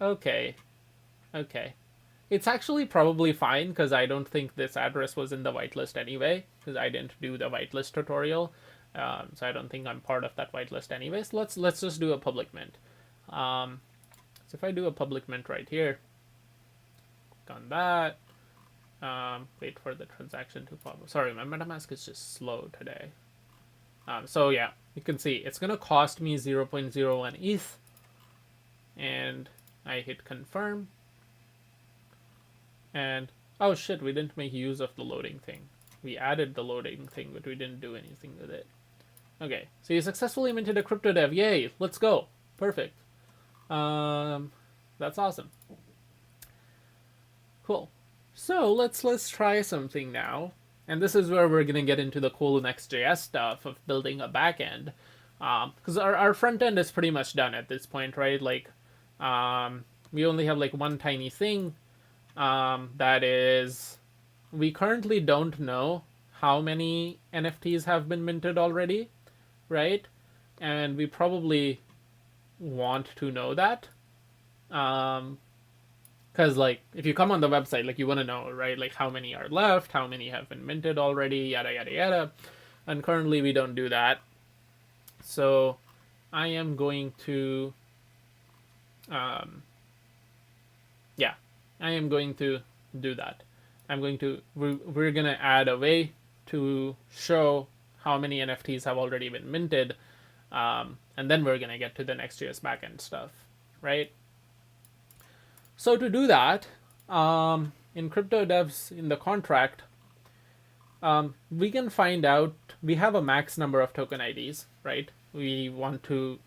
Okay. It's actually probably fine because I don't think this address was in the whitelist anyway, because I didn't do the whitelist tutorial. So I don't think I'm part of that whitelist anyways. Let's just do a public mint. So if I do a public mint right here, click on that. Wait for the transaction to pop up. Sorry, my MetaMask is just slow today. So yeah, you can see it's gonna cost me 0.01 ETH, and I hit confirm. And oh shit, we didn't make use of the loading thing. We added the loading thing, but we didn't do anything with it. Okay, so you successfully minted a crypto dev. Yay, let's go. Perfect. That's awesome. Cool. So let's try something now. And this is where we're going to get into the cool Next.js stuff of building a backend. Because our front end is pretty much done at this point, right? Like, we only have like one tiny thing. That is, we currently don't know how many NFTs have been minted already, right? And we probably want to know that. Because like if you come on the website, like you want to know, right? Like how many are left, how many have been minted already, yada yada yada. And currently we don't do that. So I am going to I am going to do that. We're going to add a way to show how many NFTs have already been minted. And then we're going to get to the Next.js backend stuff, right? So to do that, in crypto devs in the contract, we can find out, we have a max number of token IDs, right? We want to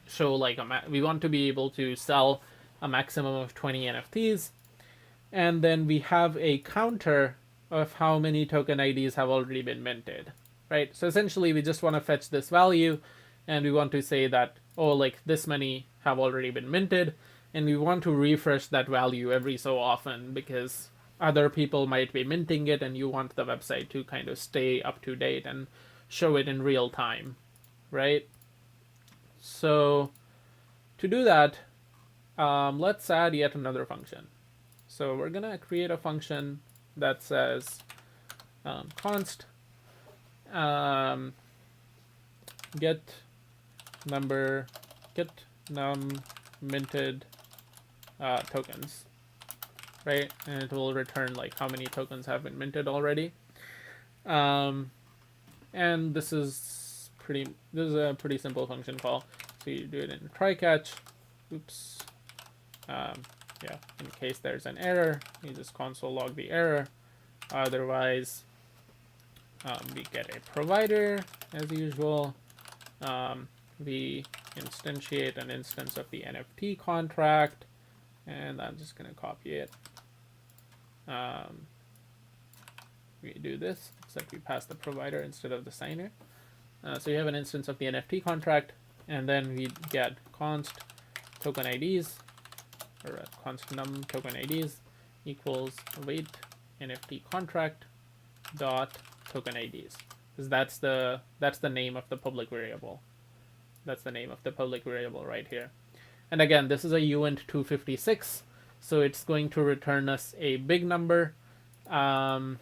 show like we want to be able to sell a maximum of 20 NFTs. And then we have a counter of how many token IDs have already been minted, right? So essentially we just want to fetch this value and we want to say that, oh, like this many have already been minted, and we want to refresh that value every so often because other people might be minting it and you want the website to kind of stay up to date and show it in real time, right? So to do that, let's add yet another function. So we're gonna create a function that says const get num minted tokens, right? And it will return like how many tokens have been minted already. And this is a pretty simple function call. So you do it in try catch. Oops. Yeah, in case there's an error, you just console log the error. Otherwise, we get a provider as usual. We instantiate an instance of the NFT contract, and I'm just going to copy it. We do this, except we pass the provider instead of the signer. So you have an instance of the NFT contract, and then we get const token IDs, or const num token IDs equals await NFT contract dot token IDs, because that's the name of the public variable. That's the name of the public variable right here. And again, this is a uint 256, so it's going to return us a big number. But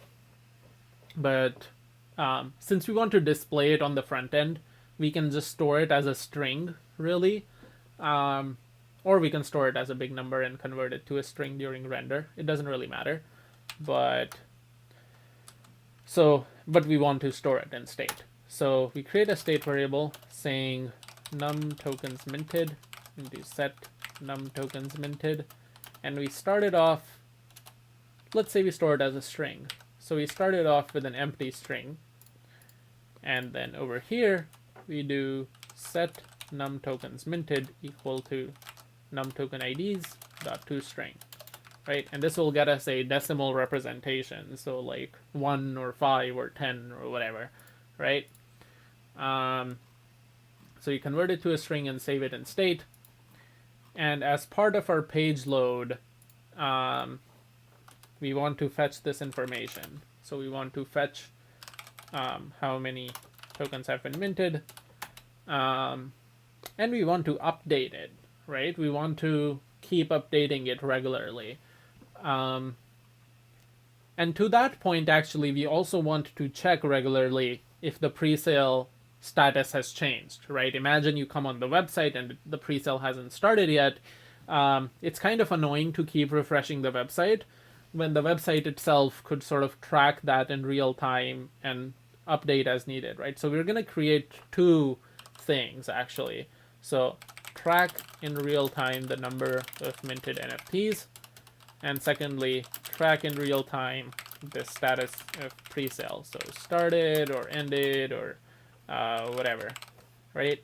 since we want to display it on the front end, we can just store it as a string, really. Or we can store it as a big number and convert it to a string during render. It doesn't really matter. But we want to store it in state. So we create a state variable saying num tokens minted into set num tokens minted. And we start it off, let's say we store it as a string. So we started off with an empty string. And then over here, we do set num tokens minted equal to num token IDs dot toString, right? And this will get us a decimal representation, so like 1 or 5 or 10 or whatever, right? So you convert it to a string and save it in state. And as part of our page load, we want to fetch this information. So we want to fetch how many tokens have been minted, and we want to update it, right? We want to keep updating it regularly. And to that point, actually, we also want to check regularly if the presale status has changed, right? Imagine you come on the website and the presale hasn't started yet. It's kind of annoying to keep refreshing the website when the website itself could sort of track that in real time and update as needed, right? So we're going to create two things, actually. So track in real time the number of minted NFTs, and secondly, track in real time the status of presale. So started or ended or whatever, right?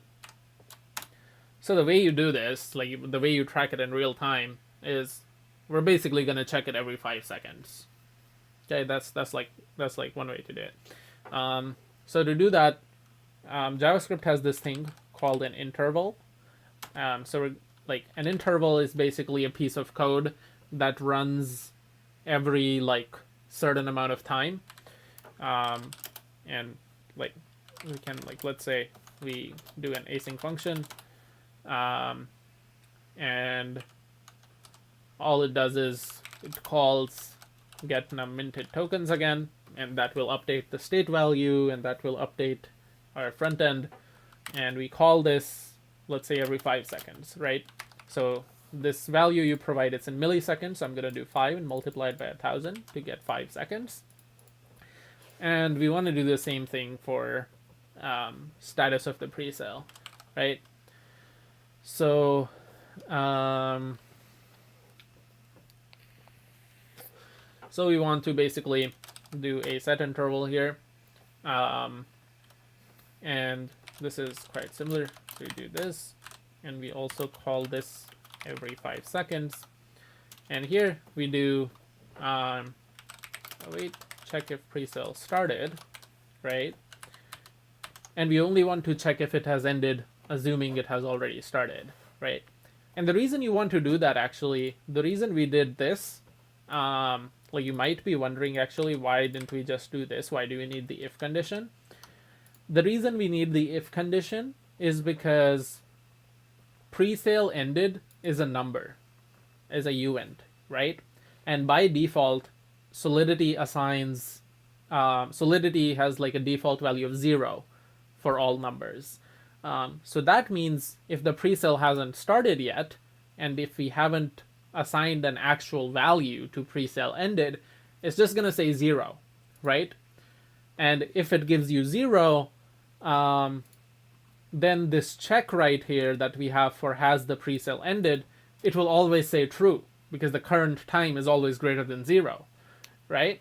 So the way you do this, like the way you track it in real time, is we're basically going to check it every 5 seconds. Okay, that's like one way to do it. So to do that, JavaScript has this thing called an interval. So like an interval is basically a piece of code that runs every like certain amount of time, and like we can, like, let's say we do an async function, and all it does is it calls get num minted tokens again, and that will update the state value, and that will update our front end, and we call this, let's say, every 5 seconds, right? So this value you provide, it's in milliseconds, so I'm going to do 5 and multiply it by 1,000 to get 5 seconds. And we want to do the same thing for status of the presale, right? So So we want to basically do a set interval here. And this is quite similar. So we do this, and we also call this every 5 seconds. And here we do, check if presale started, right? And we only want to check if it has ended, assuming it has already started, right? And the reason you want to do that, actually, the reason we did this, you might be wondering, actually, why didn't we just do this? Why do we need the if condition? The reason we need the if condition is because presale ended is a number, is a uint, right? And by default, Solidity assigns, Solidity has like a default value of 0 for all numbers. So that means if the presale hasn't started yet, and if we haven't assigned an actual value to presale ended, it's just going to say 0, right? And if it gives you 0, then this check right here that we have for has the presale ended, it will always say true, because the current time is always greater than 0, right?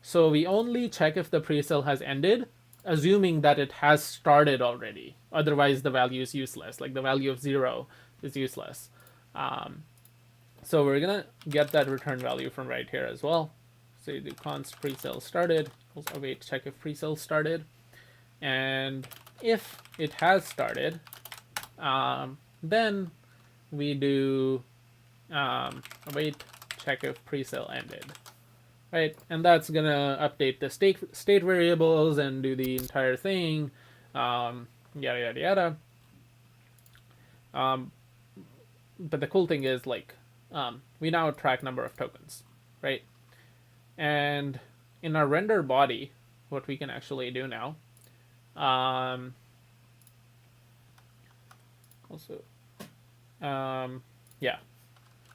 So we only check if the presale has ended, assuming that it has started already. Otherwise, the value is useless. Like the value of 0 is useless. So we're going to get that return value from right here as well. So you do const presale started. Also await check if presale started. And if it has started, then we do await check if presale ended, right? And that's gonna update the state variables and do the entire thing, yada yada yada. But the cool thing is, like, we now track number of tokens, right? And in our render body, what we can actually do now, yeah.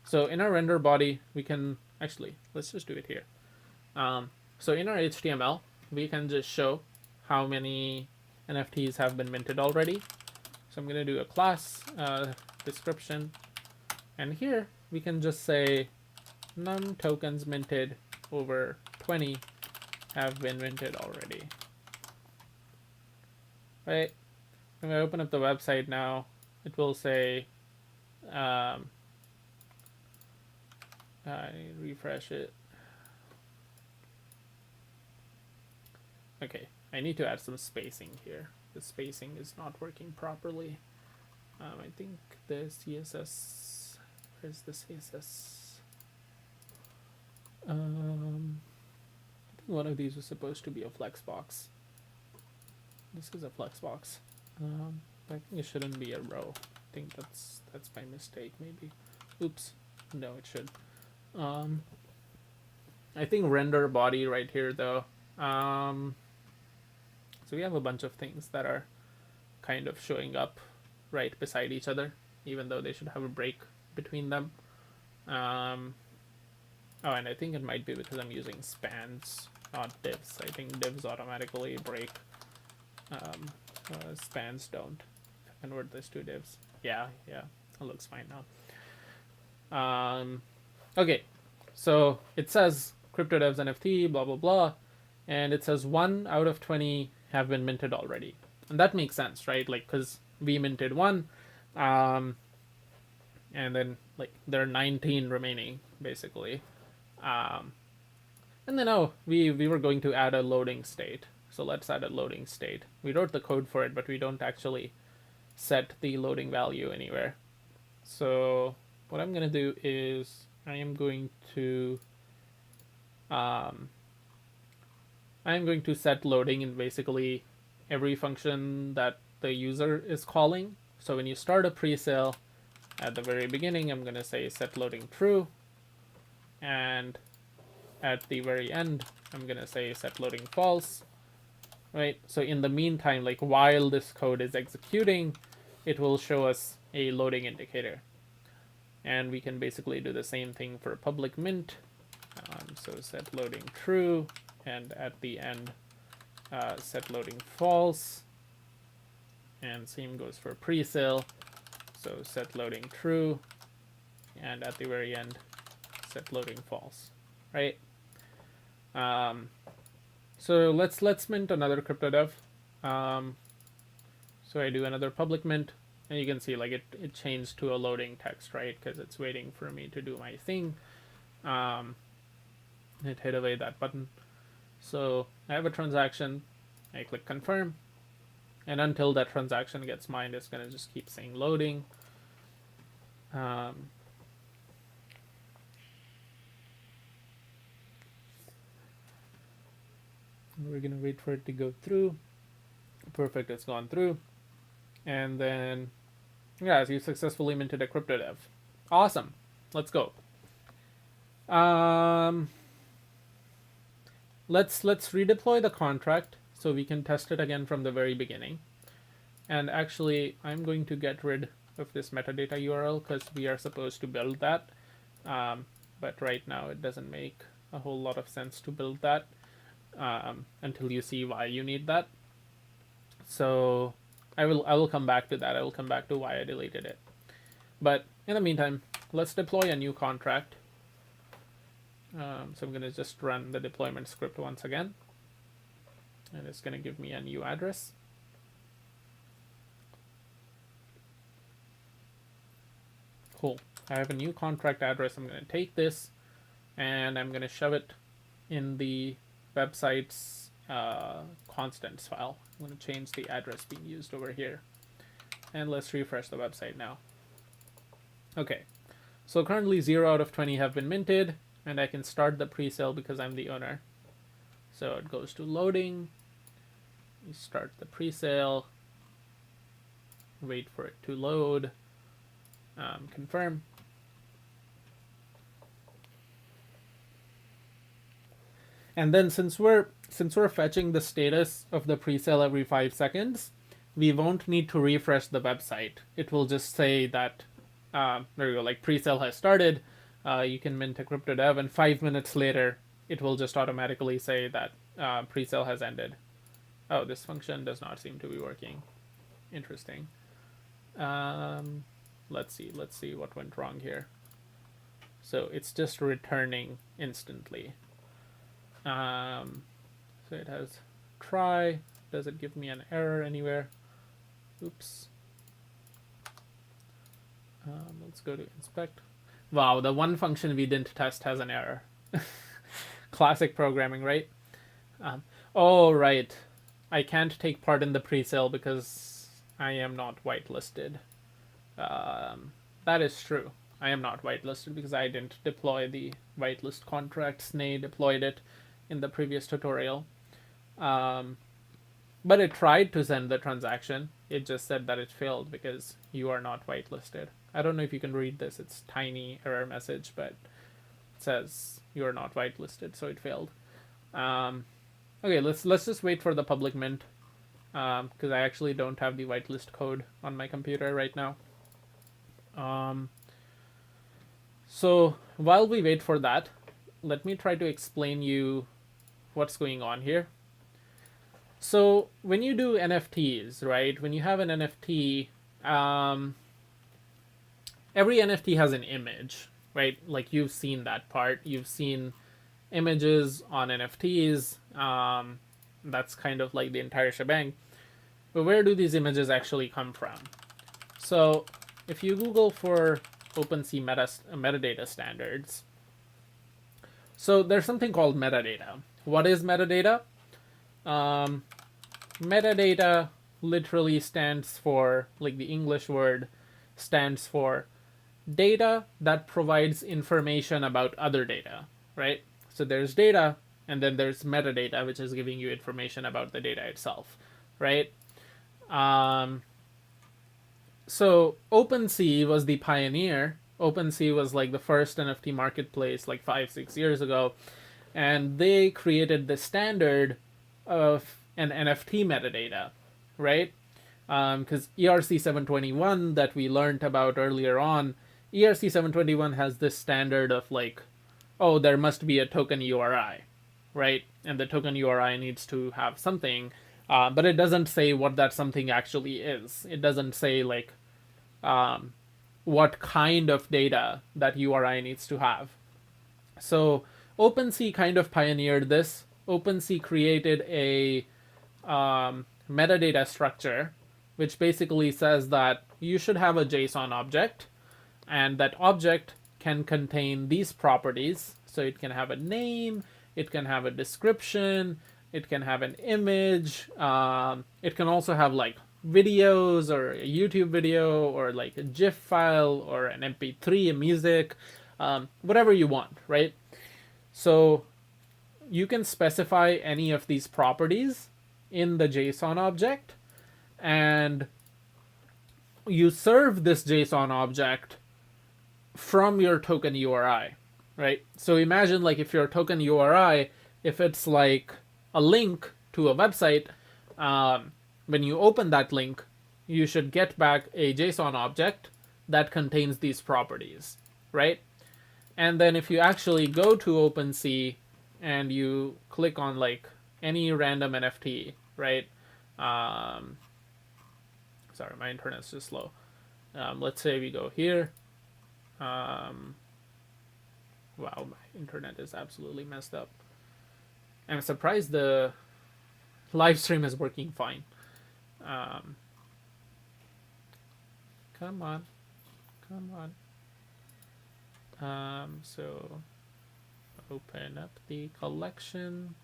So in our render body, we can actually, let's just do it here. So in our HTML, we can just show how many NFTs have been minted already. So I'm going to do a class description. And here we can just say num tokens minted over 20 have been minted already. Right? When I open up the website now, it will say, I refresh it. Okay, I need to add some spacing here. The spacing is not working properly. I think the CSS, where's the CSS? I think one of these was supposed to be a flexbox. This is a flexbox. I think it shouldn't be a row. I think that's by mistake, maybe. Oops. No, it should. I think render body right here, though. So we have a bunch of things that are kind of showing up right beside each other, even though they should have a break between them. Oh, and I think it might be because I'm using spans, not divs. I think divs automatically break. Spans don't. Convert this to divs. Yeah, it looks fine now. Okay, so it says CryptoDevs NFT, blah, blah, blah. And it says 1 out of 20 have been minted already. And that makes sense, right? Like, because we minted 1, and then, like, there are 19 remaining, basically. And then, we were going to add a loading state. So let's add a loading state. We wrote the code for it, but we don't actually set the loading value anywhere. So what I'm going to do is I am going to set loading in basically every function that the user is calling. So when you start a presale, at the very beginning, I'm going to say set loading true. And at the very end, I'm going to say set loading false. Right? So in the meantime, like while this code is executing, it will show us a loading indicator. And we can basically do the same thing for public mint. So set loading true, and at the end, set loading false. And same goes for presale. So set loading true, and at the very end, set loading false, right? So let's mint another crypto dev. So I do another public mint, and you can see like it changed to a loading text, right? Because it's waiting for me to do my thing. It hid away that button. So I have a transaction. I click confirm, and until that transaction gets mined, it's gonna just keep saying loading. We're gonna wait for it to go through. Perfect, it's gone through. And then, yeah, so you successfully minted a crypto dev. Awesome. Let's go. Let's redeploy the contract so we can test it again from the very beginning. And actually, I'm going to get rid of this metadata URL because we are supposed to build that. But right now, it doesn't make a whole lot of sense to build that until you see why you need that. So I will come back to that. I will come back to why I deleted it. But in the meantime, let's deploy a new contract. So I'm going to just run the deployment script once again. And it's going to give me a new address. Cool. I have a new contract address. I'm going to take this and I'm going to shove it in the website's constants file. I'm going to change the address being used over here. And let's refresh the website now. Okay. So currently 0 out of 20 have been minted, and I can start the pre-sale because I'm the owner. So it goes to loading. You start the pre-sale. Wait for it to load. Confirm. And then since we're fetching the status of the pre-sale every 5 seconds, we won't need to refresh the website. It will just say that there you go, like pre-sale has started. You can mint a crypto dev, and 5 minutes later, it will just automatically say that pre-sale has ended. Oh, this function does not seem to be working. Interesting. Let's see what went wrong here. So it's just returning instantly. So it has try. Does it give me an error anywhere? Oops. Let's go to inspect. Wow, the one function we didn't test has an error. Classic programming, right? Oh, right. I can't take part in the pre-sale because I am not whitelisted. That is true. I am not whitelisted because I didn't deploy the whitelist contract. Snay deployed it in the previous tutorial. But it tried to send the transaction. It just said that it failed because you are not whitelisted. I don't know if you can read this. It's tiny error message, but it says you are not whitelisted, so it failed. Okay, let's just wait for the public mint because I actually don't have the whitelist code on my computer right now. So while we wait for that, let me try to explain you what's going on here. So when you do NFTs, right? When you have an NFT, every NFT has an image, right? Like you've seen that part. You've seen images on NFTs. That's kind of like the entire shebang. But where do these images actually come from? So if you Google for OpenSea metadata standards, so there's something called metadata. What is metadata? Metadata literally stands for, like the English word stands for data that provides information about other data, right? So there's data, and then there's metadata, which is giving you information about the data itself, right? So OpenSea was the pioneer. OpenSea was like the first NFT marketplace like 5-6 years ago, and they created the standard of an NFT metadata, right? Because ERC 721 that we learned about earlier on, ERC 721 has this standard of like, oh, there must be a token URI, right? And the token URI needs to have something, but it doesn't say what that something actually is. It doesn't say like what kind of data that URI needs to have. So OpenSea kind of pioneered this. OpenSea created a metadata structure, which basically says that you should have a JSON object, and that object can contain these properties. So it can have a name, it can have a description, it can have an image, it can also have like videos or a YouTube video or like a GIF file or an MP3, a music, whatever you want, right? So you can specify any of these properties in the JSON object, and you serve this JSON object from your token URI, right? So imagine like if your token URI, if it's like a link to a website, when you open that link, you should get back a JSON object that contains these properties, right? And then if you actually go to OpenSea and you click on like any random NFT, right? Sorry, my internet's just slow. Let's say we go here. Wow, my internet is absolutely messed up. I'm surprised the live stream is working fine. Come on. So open up the collection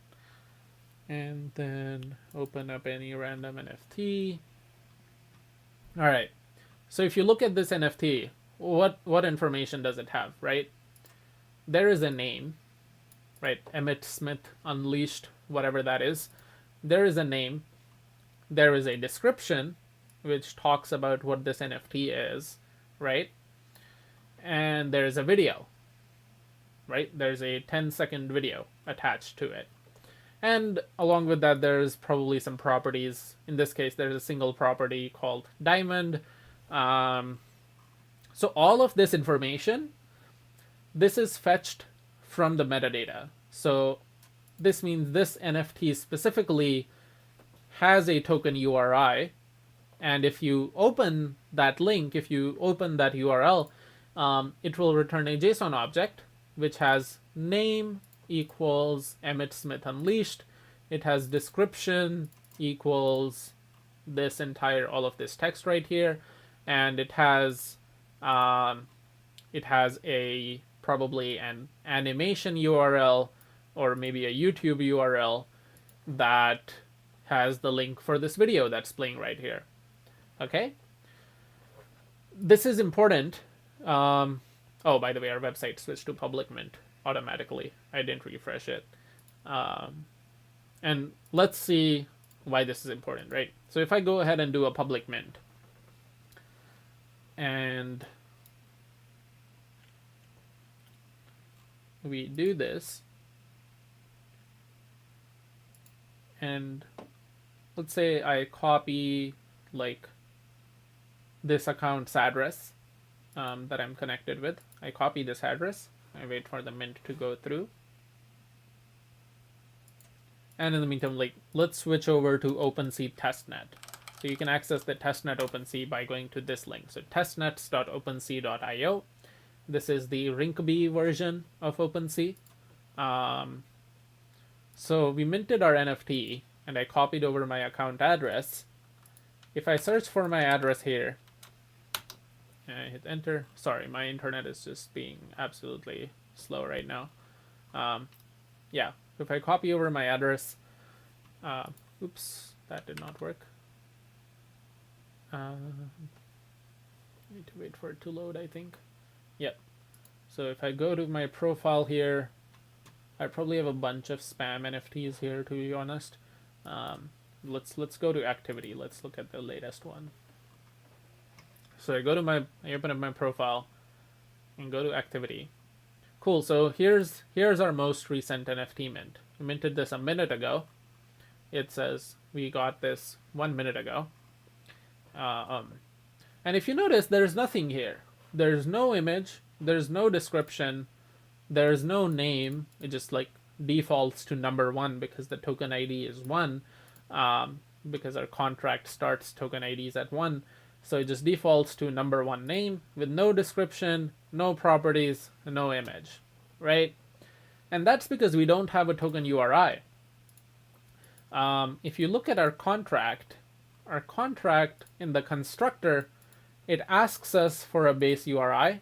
and then open up any random NFT. All right. So if you look at this NFT, what information does it have, right? There is a name, right? Emmett Smith Unleashed, whatever that is. There is a name. There is a description, which talks about what this NFT is, right? And there's a video, right? There's a 10-second video attached to it. And along with that, there's probably some properties. In this case, there's a single property called diamond. So all of this information, this is fetched from the metadata. So this means this NFT specifically has a token URI. And if you open that link, if you open that URL, it will return a JSON object, which has name equals Emmett Smith Unleashed. It has description equals this entire, all of this text right here. And it has a probably an animation URL or maybe a YouTube URL that has the link for this video that's playing right here. Okay? This is important. Oh, by the way, our website switched to public mint automatically. I didn't refresh it. And let's see why this is important, right? So if I go ahead and do a public mint, and we do this, and let's say I copy like this account's address that I'm connected with. I copy this address. I wait for the mint to go through. And in the meantime, like, let's switch over to OpenSea testnet. So you can access the testnet OpenSea by going to this link. So testnets.opensea.io. This is the Rinkeby version of OpenSea. So we minted our NFT, and I copied over my account address. If I search for my address here, and I hit enter. Sorry, my internet is just being absolutely slow right now. Yeah, if I copy over my address, oops, that did not work. Need to wait for it to load, I think. Yep. So if I go to my profile here, I probably have a bunch of spam NFTs here, to be honest. Let's go to activity. Let's look at the latest one. So I open up my profile and go to activity. Cool. So here's our most recent NFT mint. We minted this a minute ago. It says we got this 1 minute ago. And if you notice, there's nothing here. There's no image. There's no description. There's no name. It just like defaults to number 1 because the token ID is 1. Because our contract starts token IDs at 1. So it just defaults to number 1 name with no description, no properties, no image, right? And that's because we don't have a token URI. If you look at our contract in the constructor, it asks us for a base URI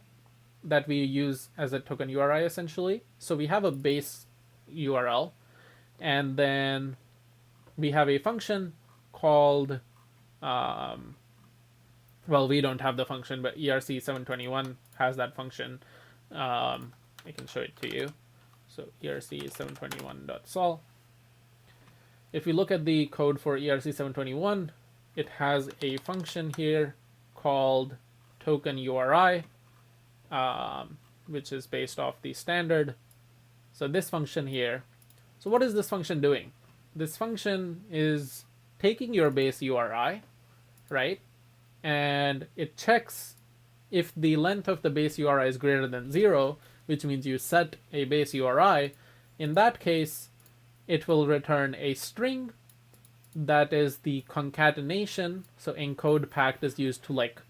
that we use as a token URI essentially. So we have a base URL, and then we have a function called, well, we don't have the function, but ERC721 has that function. I can show it to you. So ERC721.sol. If you look at the code for ERC721, it has a function here called token URI, which is based off the standard. So this function here. So what is this function doing? This function is taking your base URI, right? And it checks if the length of the base URI is greater than 0, which means you set a base URI. In that case, it will return a string that is the concatenation. So encode packed is used to like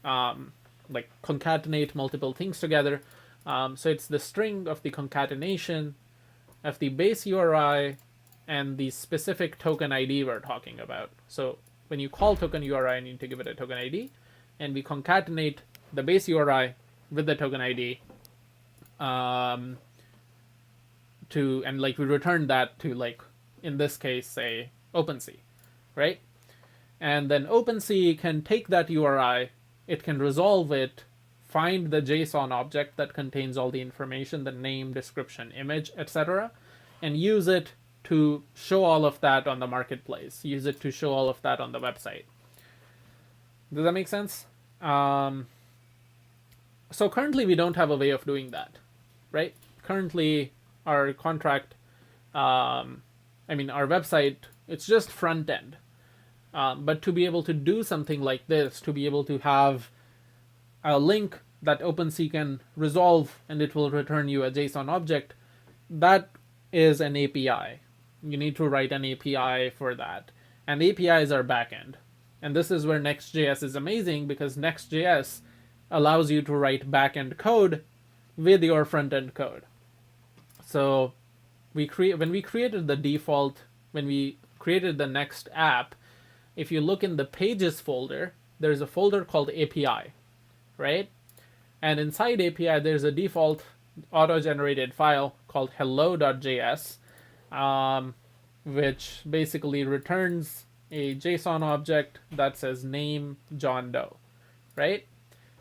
concatenate multiple things together. So it's the string of the concatenation of the base URI and the specific token ID we're talking about. So when you call token URI, you need to give it a token ID, and we concatenate the base URI with the token ID and we return that to, like, in this case, say OpenSea, right? And then OpenSea can take that URI, it can resolve it, find the JSON object that contains all the information, the name, description, image, etc., and use it to show all of that on the marketplace, use it to show all of that on the website. Does that make sense? So currently we don't have a way of doing that, right? Currently our contract, our website, it's just front end. But to be able to do something like this, to be able to have a link that OpenSea can resolve and it will return you a JSON object, that is an API. You need to write an API for that. And APIs are backend. And this is where Next.js is amazing, because Next.js allows you to write backend code with your front-end code. So when we created the Next app, if you look in the pages folder, there's a folder called API, right? And inside API, there's a default auto-generated file called hello.js, which basically returns a JSON object that says name John Doe, right?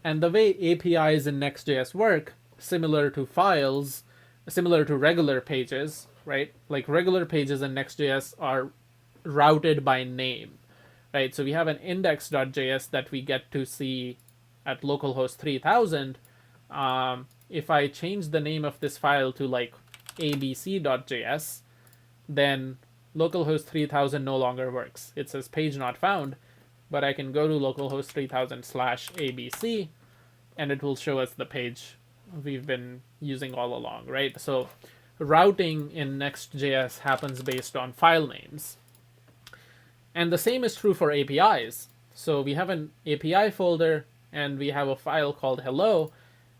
And the way APIs in Next.js work, similar to regular pages, right? Like regular pages in Next.js are routed by name, right? So we have an index.js that we get to see at localhost 3000. If I change the name of this file to like abc.js, then localhost 3000 no longer works. It says page not found, but I can go to localhost 3000/abc and it will show us the page we've been using all along, right? So routing in Next.js happens based on file names. And the same is true for APIs. So we have an API folder and we have a file called hello,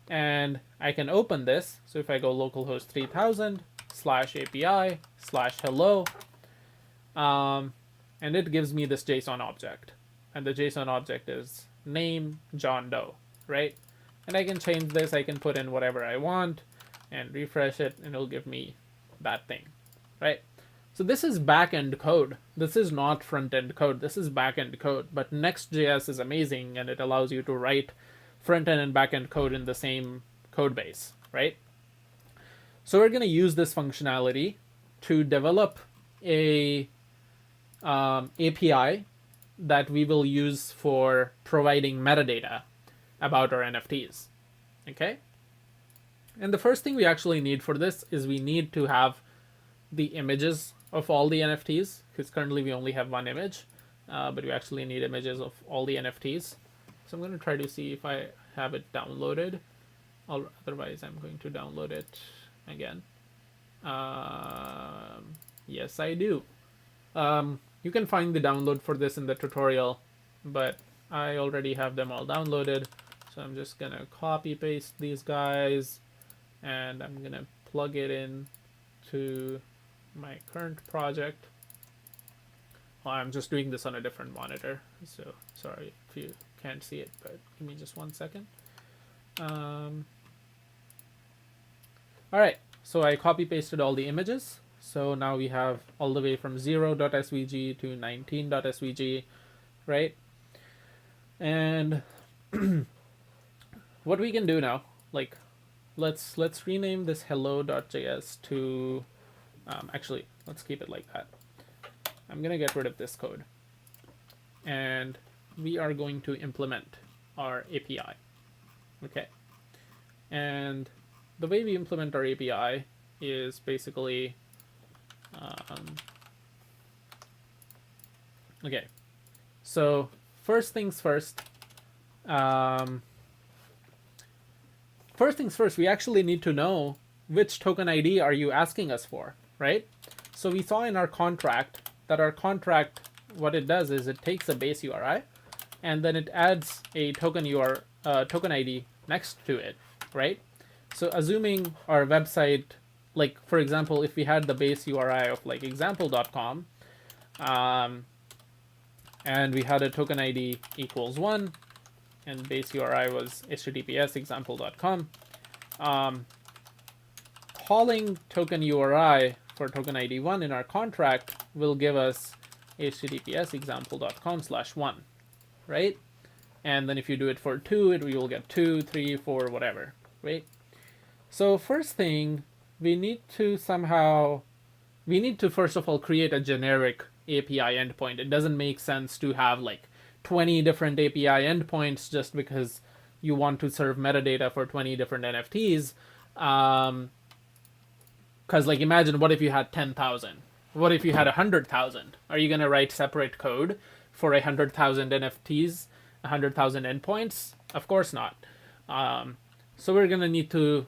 and I can open this. So if I go localhost 3000/API/hello, and it gives me this JSON object. And the JSON object is name John Doe, right? And I can change this, I can put in whatever I want and refresh it, and it'll give me that thing, right? So this is back-end code. This is not front-end code. This is back-end code. But Next.js is amazing, and it allows you to write front-end and back-end code in the same code base, right? So we're going to use this functionality to develop a API that we will use for providing metadata about our NFTs, okay? And the first thing we actually need for this is we need to have the images of all the NFTs, because currently we only have one image, but we actually need images of all the NFTs. So I'm going to try to see if I have it downloaded. Otherwise, I'm going to download it again. Yes, I do. You can find the download for this in the tutorial, but I already have them all downloaded. So I'm just going to copy paste these guys, and I'm going to plug it in to my current project. Well, I'm just doing this on a different monitor, so sorry if you can't see it, but give me just 1 second. All right, so I copy pasted all the images. So now we have all the way from 0.svg to 19.svg, right? And what we can do now, like, let's rename this hello.js to, actually, let's keep it like that. I'm gonna get rid of this code, and we are going to implement our API. Okay, and the way we implement our API is basically, okay, so first things first, we actually need to know which token ID are you asking us for, right? So we saw in our contract that our contract, what it does is it takes a base URI and then it adds a token ID next to it, right? So assuming our website, like for example, if we had the base URI of like example.com, and we had a token ID equals 1, and base URI was https example.com, calling token URI for token ID 1 in our contract will give us https example.com/1, right? And then if you do it for 2, you will get 2, 3, 4, whatever, right? So first thing, we need to first of all create a generic API endpoint. It doesn't make sense to have like 20 different API endpoints just because you want to serve metadata for 20 different NFTs. Because like imagine, what if you had 10,000? What if you had 100,000? Are you going to write separate code for 100,000 NFTs, 100,000 endpoints? Of course not. So we're going to need to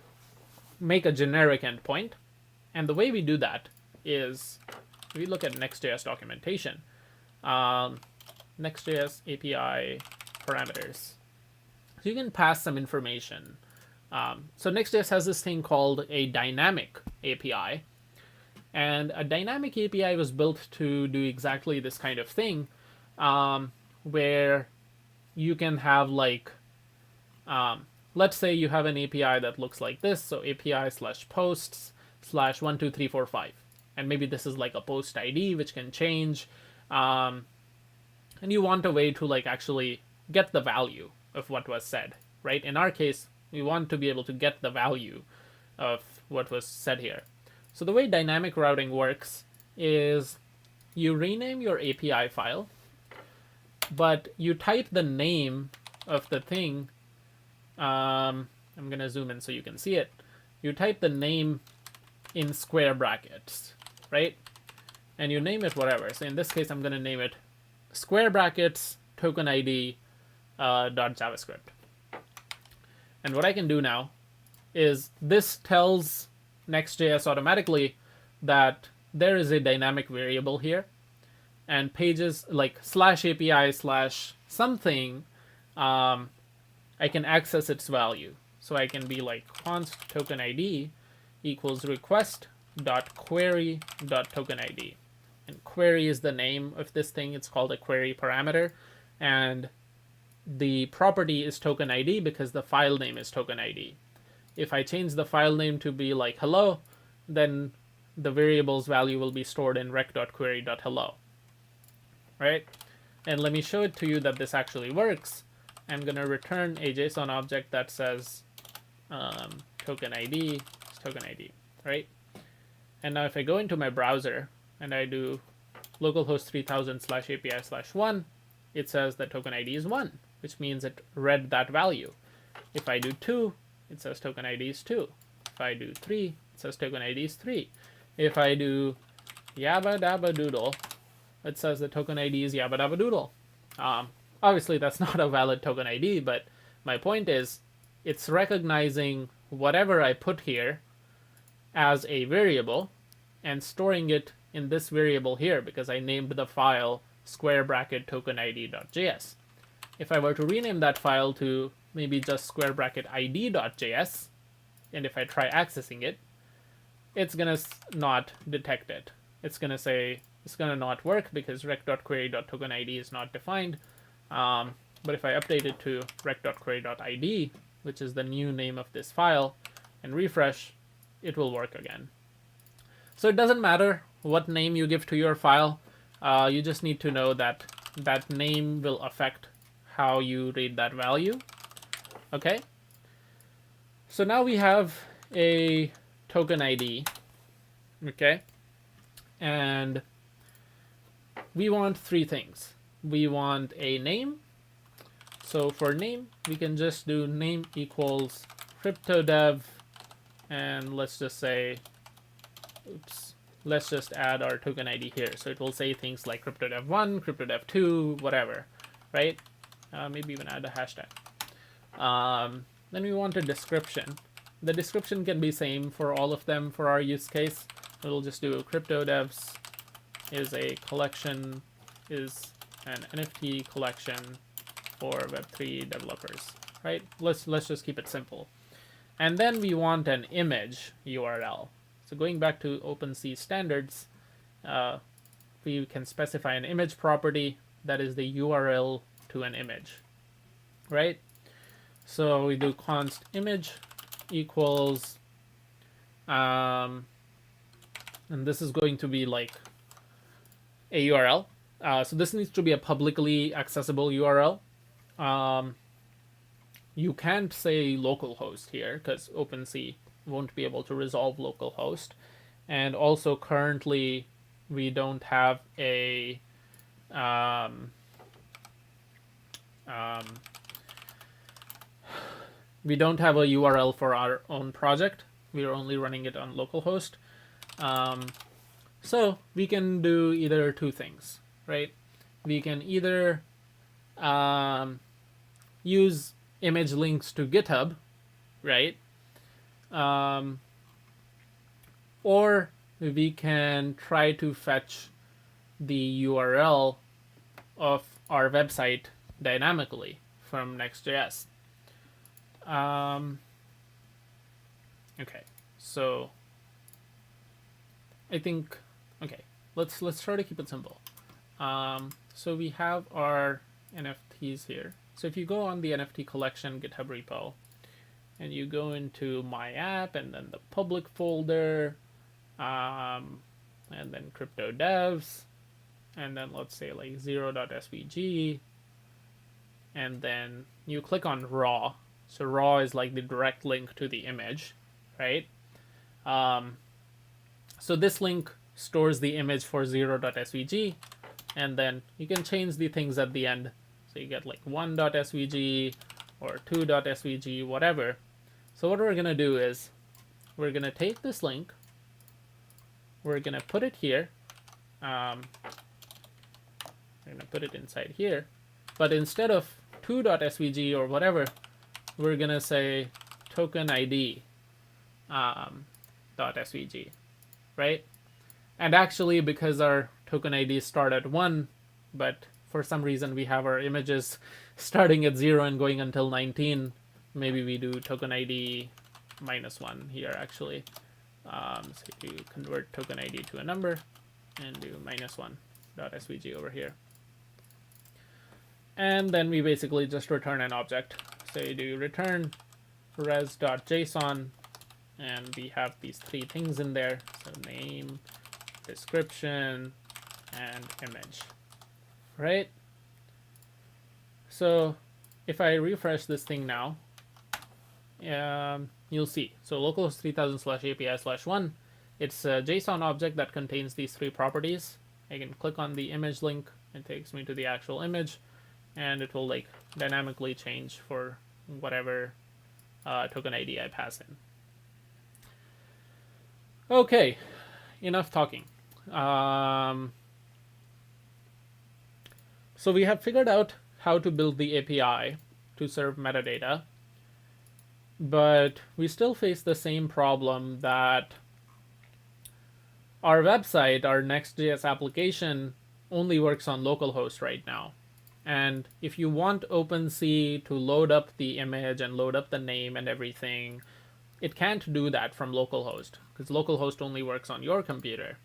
make a generic endpoint. And the way we do that is we look at Next.js documentation. Next.js API parameters. So you can pass some information. So Next.js has this thing called a dynamic API. And a dynamic API was built to do exactly this kind of thing, where you can have like, let's say you have an API that looks like this. So API/posts/12345. And maybe this is like a post ID, which can change. And you want a way to like actually get the value of what was said, right? In our case, we want to be able to get the value of what was said here. So the way dynamic routing works is you rename your API file, but you type the name of the thing. I'm going to zoom in so you can see it. You type the name in square brackets, right? And you name it whatever. So in this case, I'm going to name it square brackets token ID .javascript. And what I can do now is this tells Next.js automatically that there is a dynamic variable here, and pages like /API/something, I can access its value. So I can be like const token ID equals request.query.token ID. And query is the name of this thing. It's called a query parameter. And the property is token ID because the file name is token ID. If I change the file name to be like hello, then the variable's value will be stored in rec.query.hello, right? And let me show it to you that this actually works. I'm going to return a JSON object that says token ID, right? And now if I go into my browser and I do localhost 3000/API/1, it says that token ID is 1, which means it read that value. If I do 2, it says token ID is 2. If I do 3, it says token ID is 3. If I do yabba dabba doodle, it says the token ID is yabba dabba doodle. Obviously, that's not a valid token ID, but my point is it's recognizing whatever I put here as a variable and storing it in this variable here because I named the file square bracket token ID.js. If I were to rename that file to maybe just square bracket ID.js, and if I try accessing it, it's gonna not detect it. It's gonna say it's gonna not work because rec.query.tokenID is not defined. But if I update it to rec.query.id, which is the new name of this file, and refresh, it will work again. So it doesn't matter what name you give to your file. You just need to know that that name will affect how you read that value. Okay. So now we have a token ID. Okay. And we want three things. We want a name. So for name, we can just do name equals cryptodev, and let's just say, oops, let's just add our token ID here. So it will say things like cryptodev1, cryptodev2, whatever, right? Maybe even add a hashtag. Then we want a description. The description can be same for all of them for our use case. We'll just do cryptodevs is a collection, is an NFT collection for Web3 developers, right? Let's just keep it simple. And then we want an image URL. So going back to OpenSea standards, we can specify an image property that is the URL to an image, right? So we do const image equals, and this is going to be like a URL. So this needs to be a publicly accessible URL. You can't say localhost here because OpenSea won't be able to resolve localhost. And also currently we don't have a URL for our own project. We are only running it on localhost. So we can do either two things, right? We can either use image links to GitHub, right? Or we can try to fetch the URL of our website dynamically from Next.js. Okay, so I think, okay, let's try to keep it simple. So we have our NFTs here. So if you go on the NFT Collection GitHub repo, and you go into My App, and then the public folder, and then crypto devs, and then let's say like 0.svg, and then you click on raw. So raw is like the direct link to the image, right? So this link stores the image for 0.svg, and then you can change the things at the end. So you get like 1.svg or 2.svg, whatever. So what we're going to do is we're going to take this link, we're going to put it here, we're going to put it inside here, but instead of 2.svg or whatever, we're going to say token ID .svg, right? And actually, because our token IDs start at 1, but for some reason we have our images starting at 0 and going until 19, maybe we do token ID -1 here actually. So you convert token ID to a number and do -1.svg over here. And then we basically just return an object. So you do return res.json, and we have these three things in there. So name, description, and image, right? So if I refresh this thing now, you'll see. So localhost 3000/API/1, it's a JSON object that contains these three properties. I can click on the image link, it takes me to the actual image, and it will like dynamically change for whatever token ID I pass in. Okay, enough talking. So we have figured out how to build the API to serve metadata, but we still face the same problem that our website, our Next.js application, only works on localhost right now. And if you want OpenSea to load up the image and load up the name and everything it can't do that from localhost because localhost only works on your computer.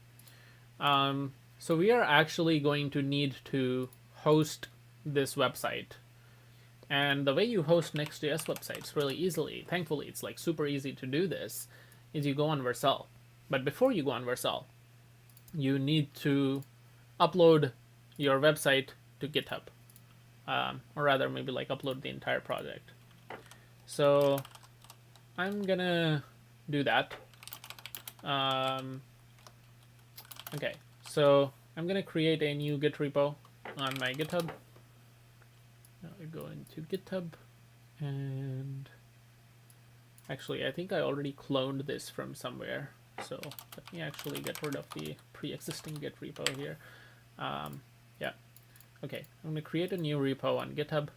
So we are actually going to need to host this website. And the way you host Next.js websites really easily, thankfully it's like super easy to do this, is you go on Vercel. But before you go on Vercel, you need to upload your website to GitHub. Or rather maybe like upload the entire project. So I'm gonna do that. Okay, so I'm gonna create a new Git repo on my GitHub. Now we go into GitHub, and actually I think I already cloned this from somewhere. So let me actually get rid of the pre-existing Git repo here. Yeah, okay, I'm gonna create a new repo on GitHub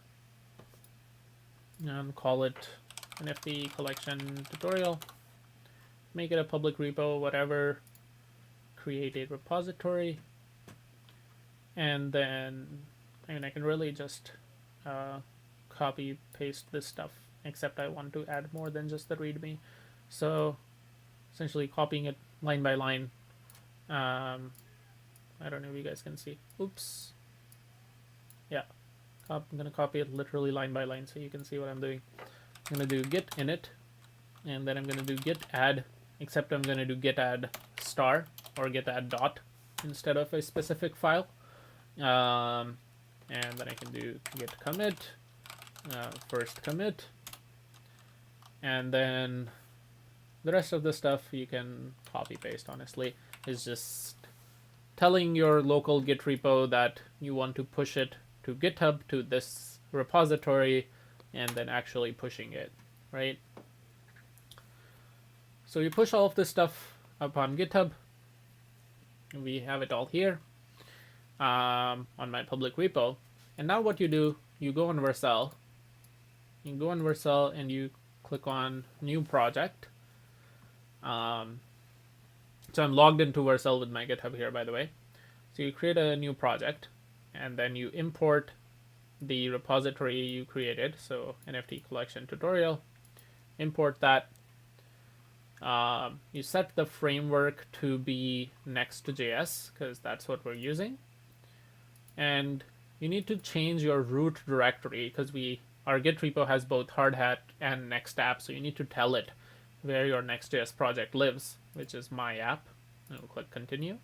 and call it NFT Collection Tutorial. Make it a public repo, whatever. Create a repository, and then I can really just copy paste this stuff, except I want to add more than just the README. So essentially copying it line by line. I don't know if you guys can see. Oops. Yeah, I'm gonna copy it literally line by line so you can see what I'm doing. I'm gonna do git init, and then I'm gonna do git add, except I'm gonna do git add star or git add dot instead of a specific file. And then I can do git commit, first commit, and then the rest of the stuff you can copy paste. Honestly, is just telling your local Git repo that you want to push it to GitHub, to this repository, and then actually pushing it, right? So you push all of this stuff up on GitHub. We have it all here on my public repo. And now what you do, you go on Vercel. You go on Vercel and you click on New Project. So I'm logged into Vercel with my GitHub here, by the way. So you create a new project, and then you import the repository you created. So NFT Collection Tutorial. Import that. You set the framework to be Next.js because that's what we're using. And you need to change your root directory because our Git repo has both Hardhat and Next app, so you need to tell it where your Next.js project lives, which is my app. And we'll click continue.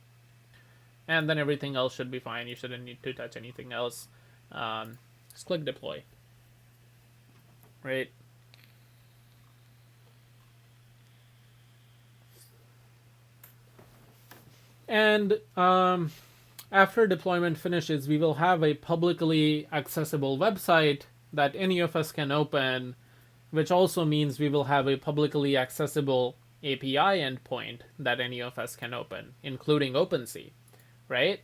And then everything else should be fine. You shouldn't need to touch anything else. Just click deploy. Right. And after deployment finishes, we will have a publicly accessible website that any of us can open, which also means we will have a publicly accessible API endpoint that any of us can open, including OpenSea, right?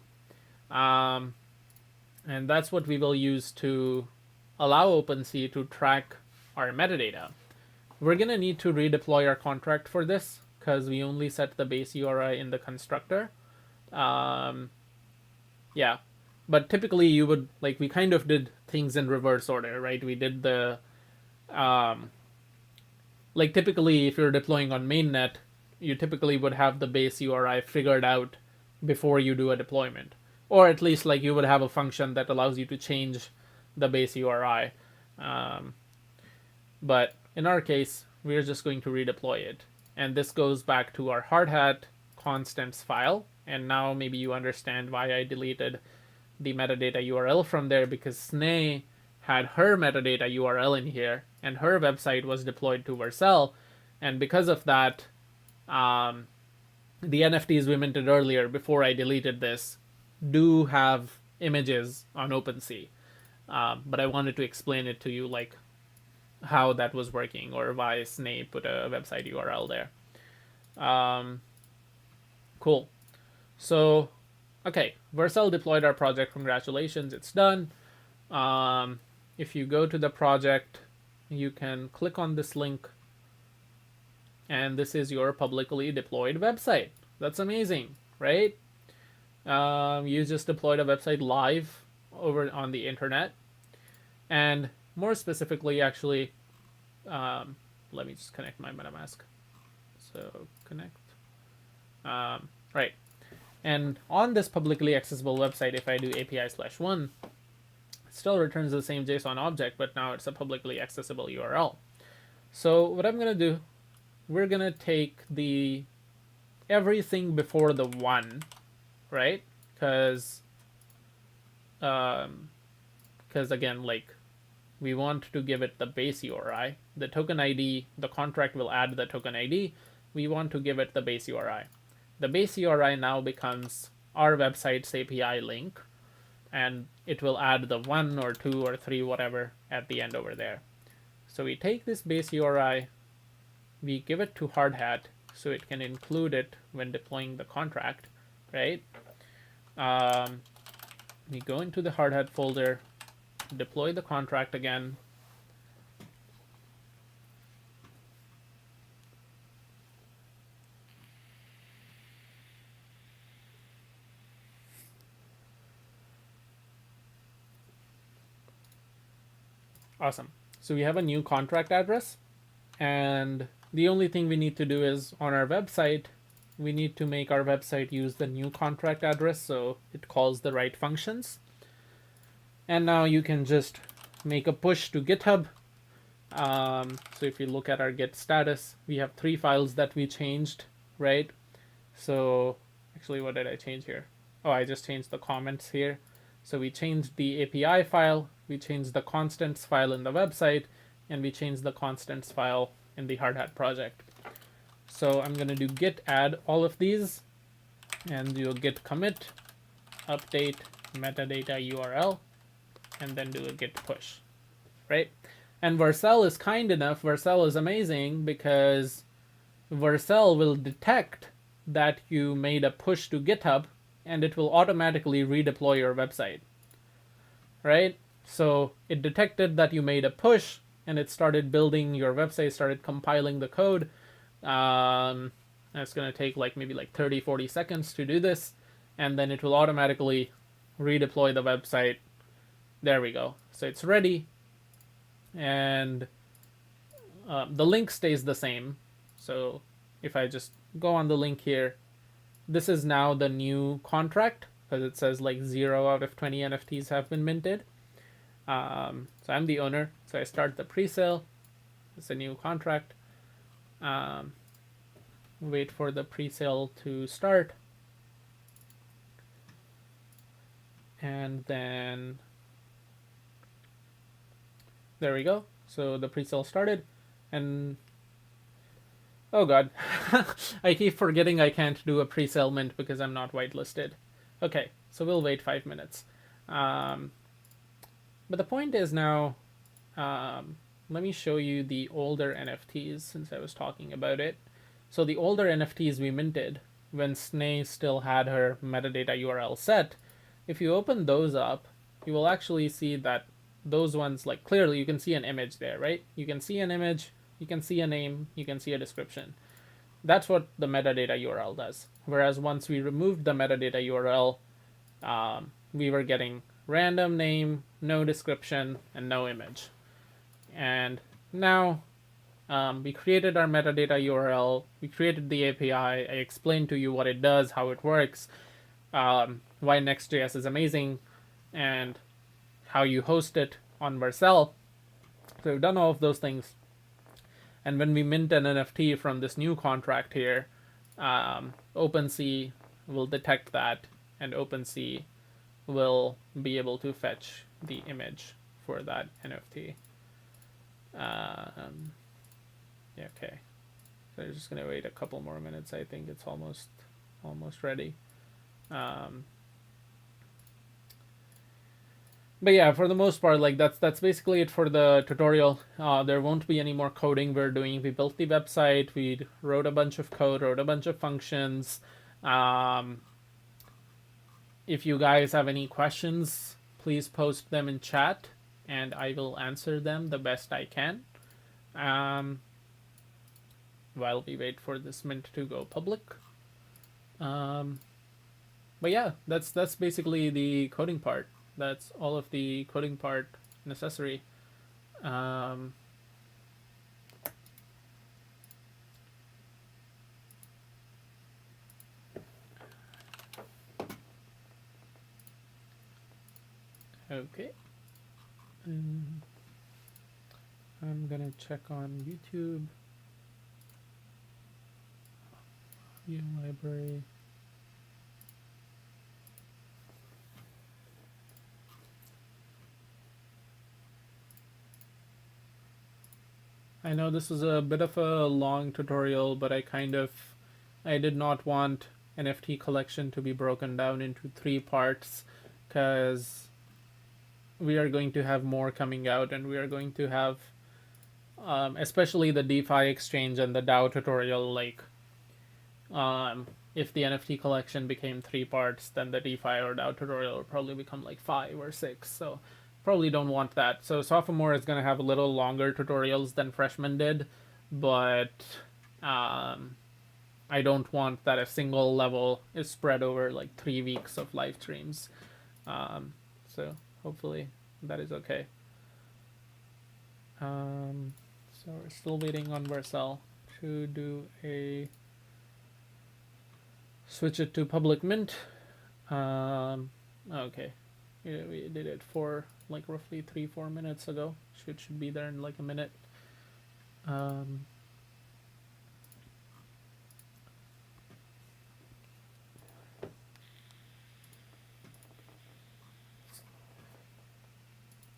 And that's what we will use to allow OpenSea to track our metadata. We're going to need to redeploy our contract for this because we only set the base URI in the constructor. Yeah, but typically you would, like, we kind of did things in reverse order, right? We did the, like, typically if you're deploying on mainnet, you typically would have the base URI figured out before you do a deployment. Or at least, like, you would have a function that allows you to change the base URI. But in our case, we're just going to redeploy it. And this goes back to our hardhat constants file. And now maybe you understand why I deleted the metadata URL from there, because Sneh had her metadata URL in here, and her website was deployed to Vercel. And because of that, the NFTs we minted earlier, before I deleted this, do have images on OpenSea. But I wanted to explain it to you, like, how that was working, or why Sneh put a website URL there. Cool. So, okay, Vercel deployed our project. Congratulations, it's done. If you go to the project, you can click on this link, and this is your publicly deployed website. That's amazing, right? You just deployed a website live over on the internet. And more specifically, actually, let me just connect my MetaMask. So connect. Right. And on this publicly accessible website, if I do API/1, it still returns the same JSON object, but now it's a publicly accessible URL. So what I'm going to do, we're going to take the everything before the 1, right? Because again, like, we want to give it the base URI. The token ID, the contract will add the token ID. We want to give it the base URI. The base URI now becomes our website's API link, and it will add the 1 or 2 or 3, whatever, at the end over there. So we take this base URI, we give it to Hardhat so it can include it when deploying the contract, right? We go into the Hardhat folder, deploy the contract again. Awesome. So we have a new contract address, and the only thing we need to do is on our website, we need to make our website use the new contract address so it calls the right functions. And now you can just make a push to GitHub. So if you look at our Git status, we have 3 files that we changed, right? So actually, what did I change here? Oh, I just changed the comments here. So we changed the API file, we changed the constants file in the website, and we changed the constants file in the Hardhat project. So I'm going to do git add all of these and do a git commit, update metadata URL, and then do a git push, right? And Vercel is kind enough, Vercel is amazing, because Vercel will detect that you made a push to GitHub, and it will automatically redeploy your website, right? So it detected that you made a push, and it started building your website, started compiling the code. It's going to take maybe 30-40 seconds to do this, and then it will automatically redeploy the website. There we go. So it's ready, and the link stays the same. So if I just go on the link here, this is now the new contract, because it says 0 out of 20 NFTs have been minted. So I'm the owner, so I start the pre-sale. It's a new contract. Wait for the pre-sale to start, and then there we go. So the pre-sale started, and oh god, I keep forgetting I can't do a pre-sale mint because I'm not whitelisted. Okay, so we'll wait 5 minutes. But the point is now, let me show you the older NFTs since I was talking about it. So the older NFTs we minted when Sneh still had her metadata URL set, if you open those up, you will actually see that those ones, clearly you can see an image there, right? You can see an image, you can see a name, you can see a description. That's what the metadata URL does. Whereas once we removed the metadata URL, we were getting random name, no description, and no image. And now we created our metadata URL, we created the API, I explained to you what it does, how it works, why Next.js is amazing, and how you host it on Vercel. So we've done all of those things. And when we mint an NFT from this new contract here, OpenSea will detect that, and OpenSea will be able to fetch the image for that NFT. Yeah, okay. So I'm just gonna wait a couple more minutes. I think it's almost ready. But yeah, for the most part, that's basically it for the tutorial. There won't be any more coding we're doing. We built the website, we wrote a bunch of code, wrote a bunch of functions. If you guys have any questions, please post them in chat, and I will answer them the best I can. While we wait for this mint to go public. But yeah, that's basically the coding part. That's all of the coding part necessary. Okay. I'm gonna check on YouTube. View library. I know this is a bit of a long tutorial, but I did not want NFT collection to be broken down into 3 parts, because we are going to have more coming out, and we are going to have, especially the DeFi exchange and the DAO tutorial, like, if the NFT collection became 3 parts, then the DeFi or DAO tutorial will probably become like 5 or 6. So probably don't want that. So Sophomore is going to have a little longer tutorials than Freshman did, but I don't want that a single level is spread over like 3 weeks of live streams. So hopefully that is okay. So we're still waiting on Vercel to do a switch it to public mint. Okay, yeah, we did it for like roughly 3-4 minutes ago. Should be there in like a minute.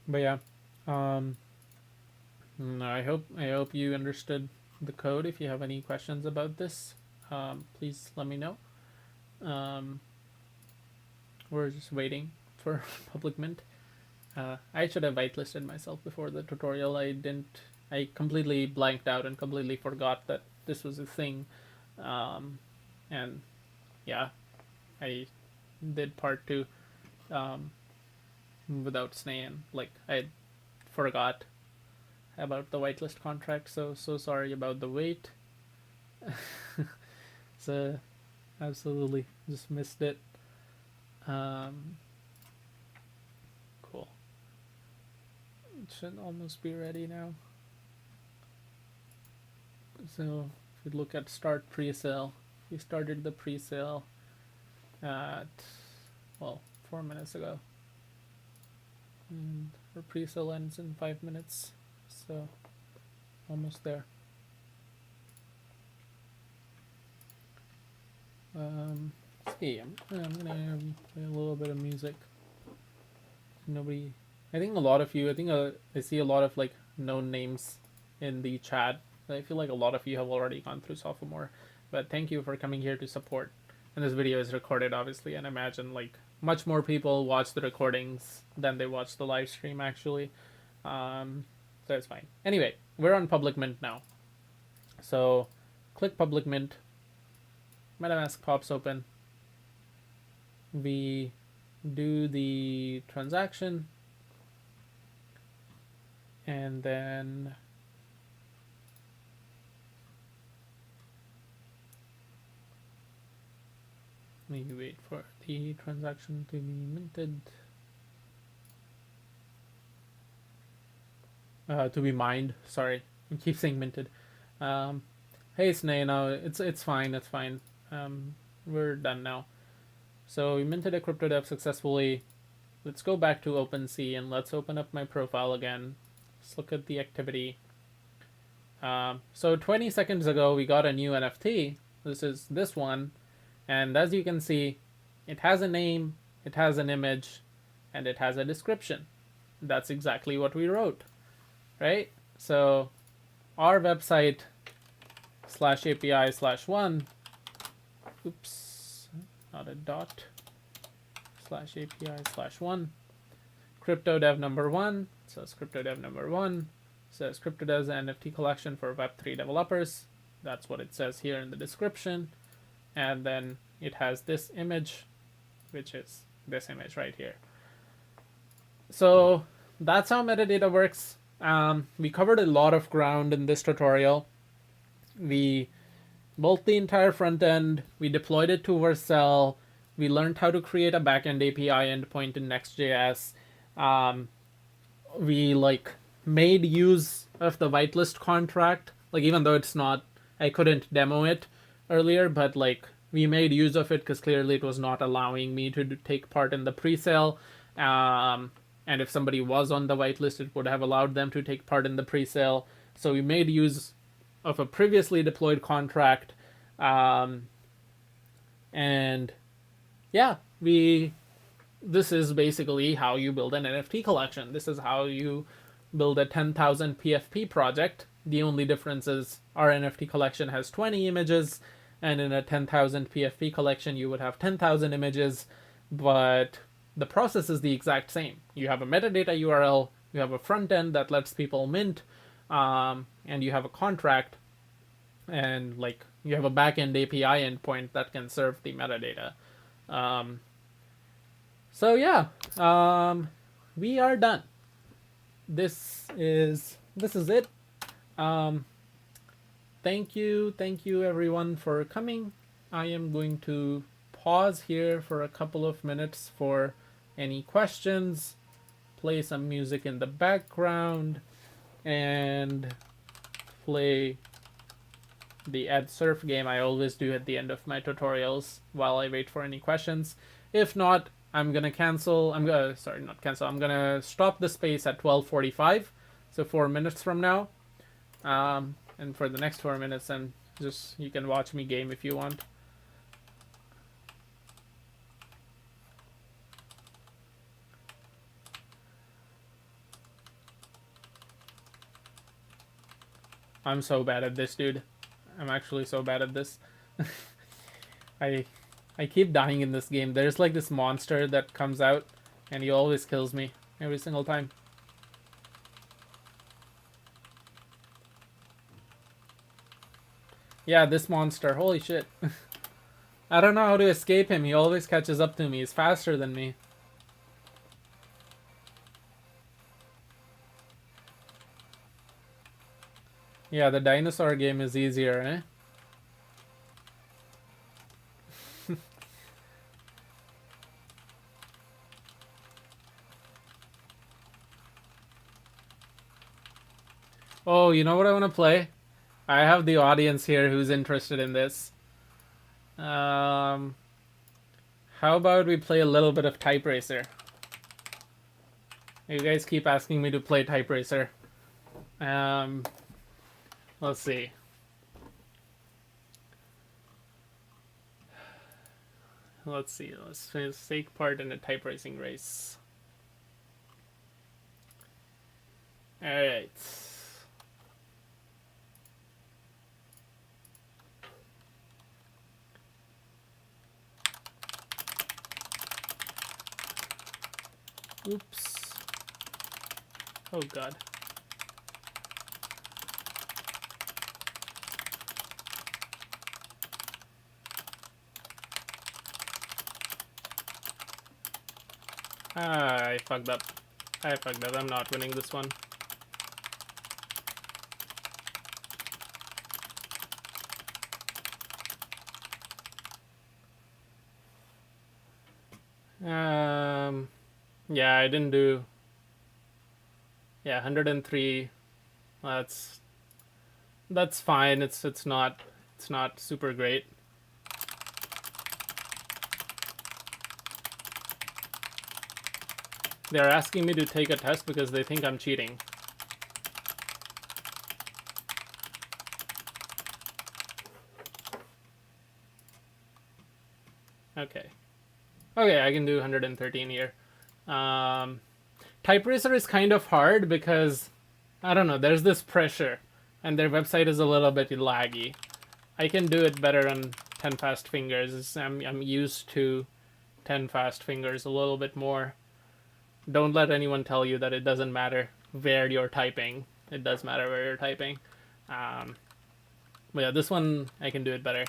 But yeah, I hope you understood the code. If you have any questions about this, please let me know. We're just waiting for public mint. I should have whitelisted myself before the tutorial. I didn't. I completely blanked out and completely forgot that this was a thing. And yeah, I did part 2 without Snay, like I forgot about the whitelist contract. So sorry about the wait. So absolutely just missed it. Cool. It should almost be ready now. So if we look at start pre-sale, we started the pre-sale at, well, 4 minutes ago, and our pre-sale ends in 5 minutes, so almost there. Let's see, I'm gonna play a little bit of music. Nobody, I think a lot of you, I see a lot of like known names in the chat. I feel like a lot of you have already gone through Sophomore, but thank you for coming here to support. And this video is recorded, obviously, and imagine like much more people watch the recordings than they watch the live stream, actually. So it's fine. Anyway, we're on public mint now. So click public mint. MetaMask pops open. We do the transaction, and then we wait for the transaction to be minted, to be mined. Sorry, I keep saying minted. Hey Snay, no, it's fine. It's fine. We're done now. So we minted a crypto dev successfully. Let's go back to OpenSea and let's open up my profile again. Let's look at the activity. So 20 seconds ago, we got a new NFT. This is this one. And as you can see, it has a name, it has an image, and it has a description. That's exactly what we wrote, right? So our website /API/1, oops, not a dot, /API/1, crypto dev number 1, says crypto dev number 1, says crypto devs NFT collection for Web3 developers. That's what it says here in the description. And then it has this image, which is this image right here. So that's how metadata works. We covered a lot of ground in this tutorial. We built the entire front end. We deployed it to Vercel. We learned how to create a backend API endpoint in Next.js. We like made use of the whitelist contract. Like, even though it's not, I couldn't demo it earlier, but like we made use of it because clearly it was not allowing me to take part in the pre-sale. and if somebody was on the whitelist, it would have allowed them to take part in the pre-sale. So we made use of a previously deployed contract, and yeah, this is basically how you build an NFT collection. This is how you build a 10,000 PFP project. The only difference is our NFT collection has 20 images, and in a 10,000 PFP collection, you would have 10,000 images, but the process is the exact same. You have a metadata URL, you have a front end that lets people mint, and you have a contract, and like you have a backend API endpoint that can serve the metadata. So yeah, we are done. This is it. Thank you everyone for coming. I am going to pause here for a couple of minutes for any questions, play some music in the background, and play the add surf game I always do at the end of my tutorials while I wait for any questions. If not, I'm gonna cancel. I'm gonna stop the space at 12:45, so 4 minutes from now. And for the next 4 minutes, and just you can watch me game if you want. I'm so bad at this, dude. I'm actually so bad at this. I keep dying in this game. There's like this monster that comes out, and he always kills me every single time. Yeah, this monster. Holy shit. I don't know how to escape him. He always catches up to me. He's faster than me. Yeah, the dinosaur game is easier, eh? Oh, you know what I want to play? I have the audience here who's interested in this. How about we play a little bit of Type Racer? You guys keep asking me to play Type Racer. Let's see. Let's take part in a type racing race. Alright. Oops. Oh god. I fucked up. I'm not winning this one. Yeah, I didn't do. Yeah, 103. That's fine. It's not super great. They're asking me to take a test because they think I'm cheating. Okay. Okay, I can do 113 here. Type Racer is kind of hard because, I don't know, there's this pressure, and their website is a little bit laggy. I can do it better on 10 fast fingers. I'm used to 10 fast fingers a little bit more. Don't let anyone tell you that it doesn't matter where you're typing. It does matter where you're typing. But yeah, this one, I can do it better.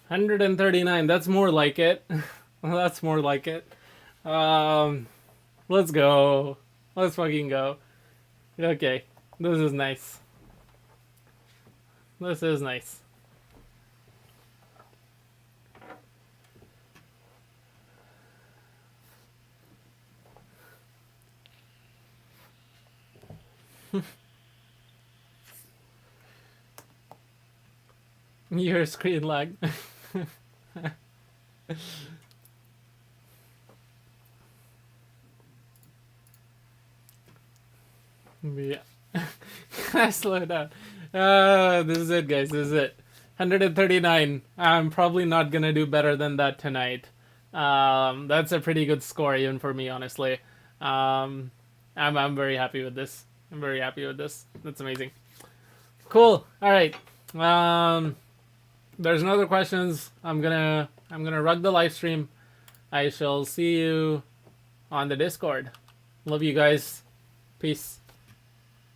139. That's more like it. That's more like it. Let's go. Let's fucking go. Okay. This is nice. This is nice. Your screen lag. Yeah. I slow down. This is it, guys. This is it. 139. I'm probably not gonna do better than that tonight. That's a pretty good score even for me, honestly. I'm very happy with this. I'm very happy with this. That's amazing. Cool. All right. There's no other questions. I'm gonna rug the live stream. I shall see you on the Discord. Love you guys. Peace.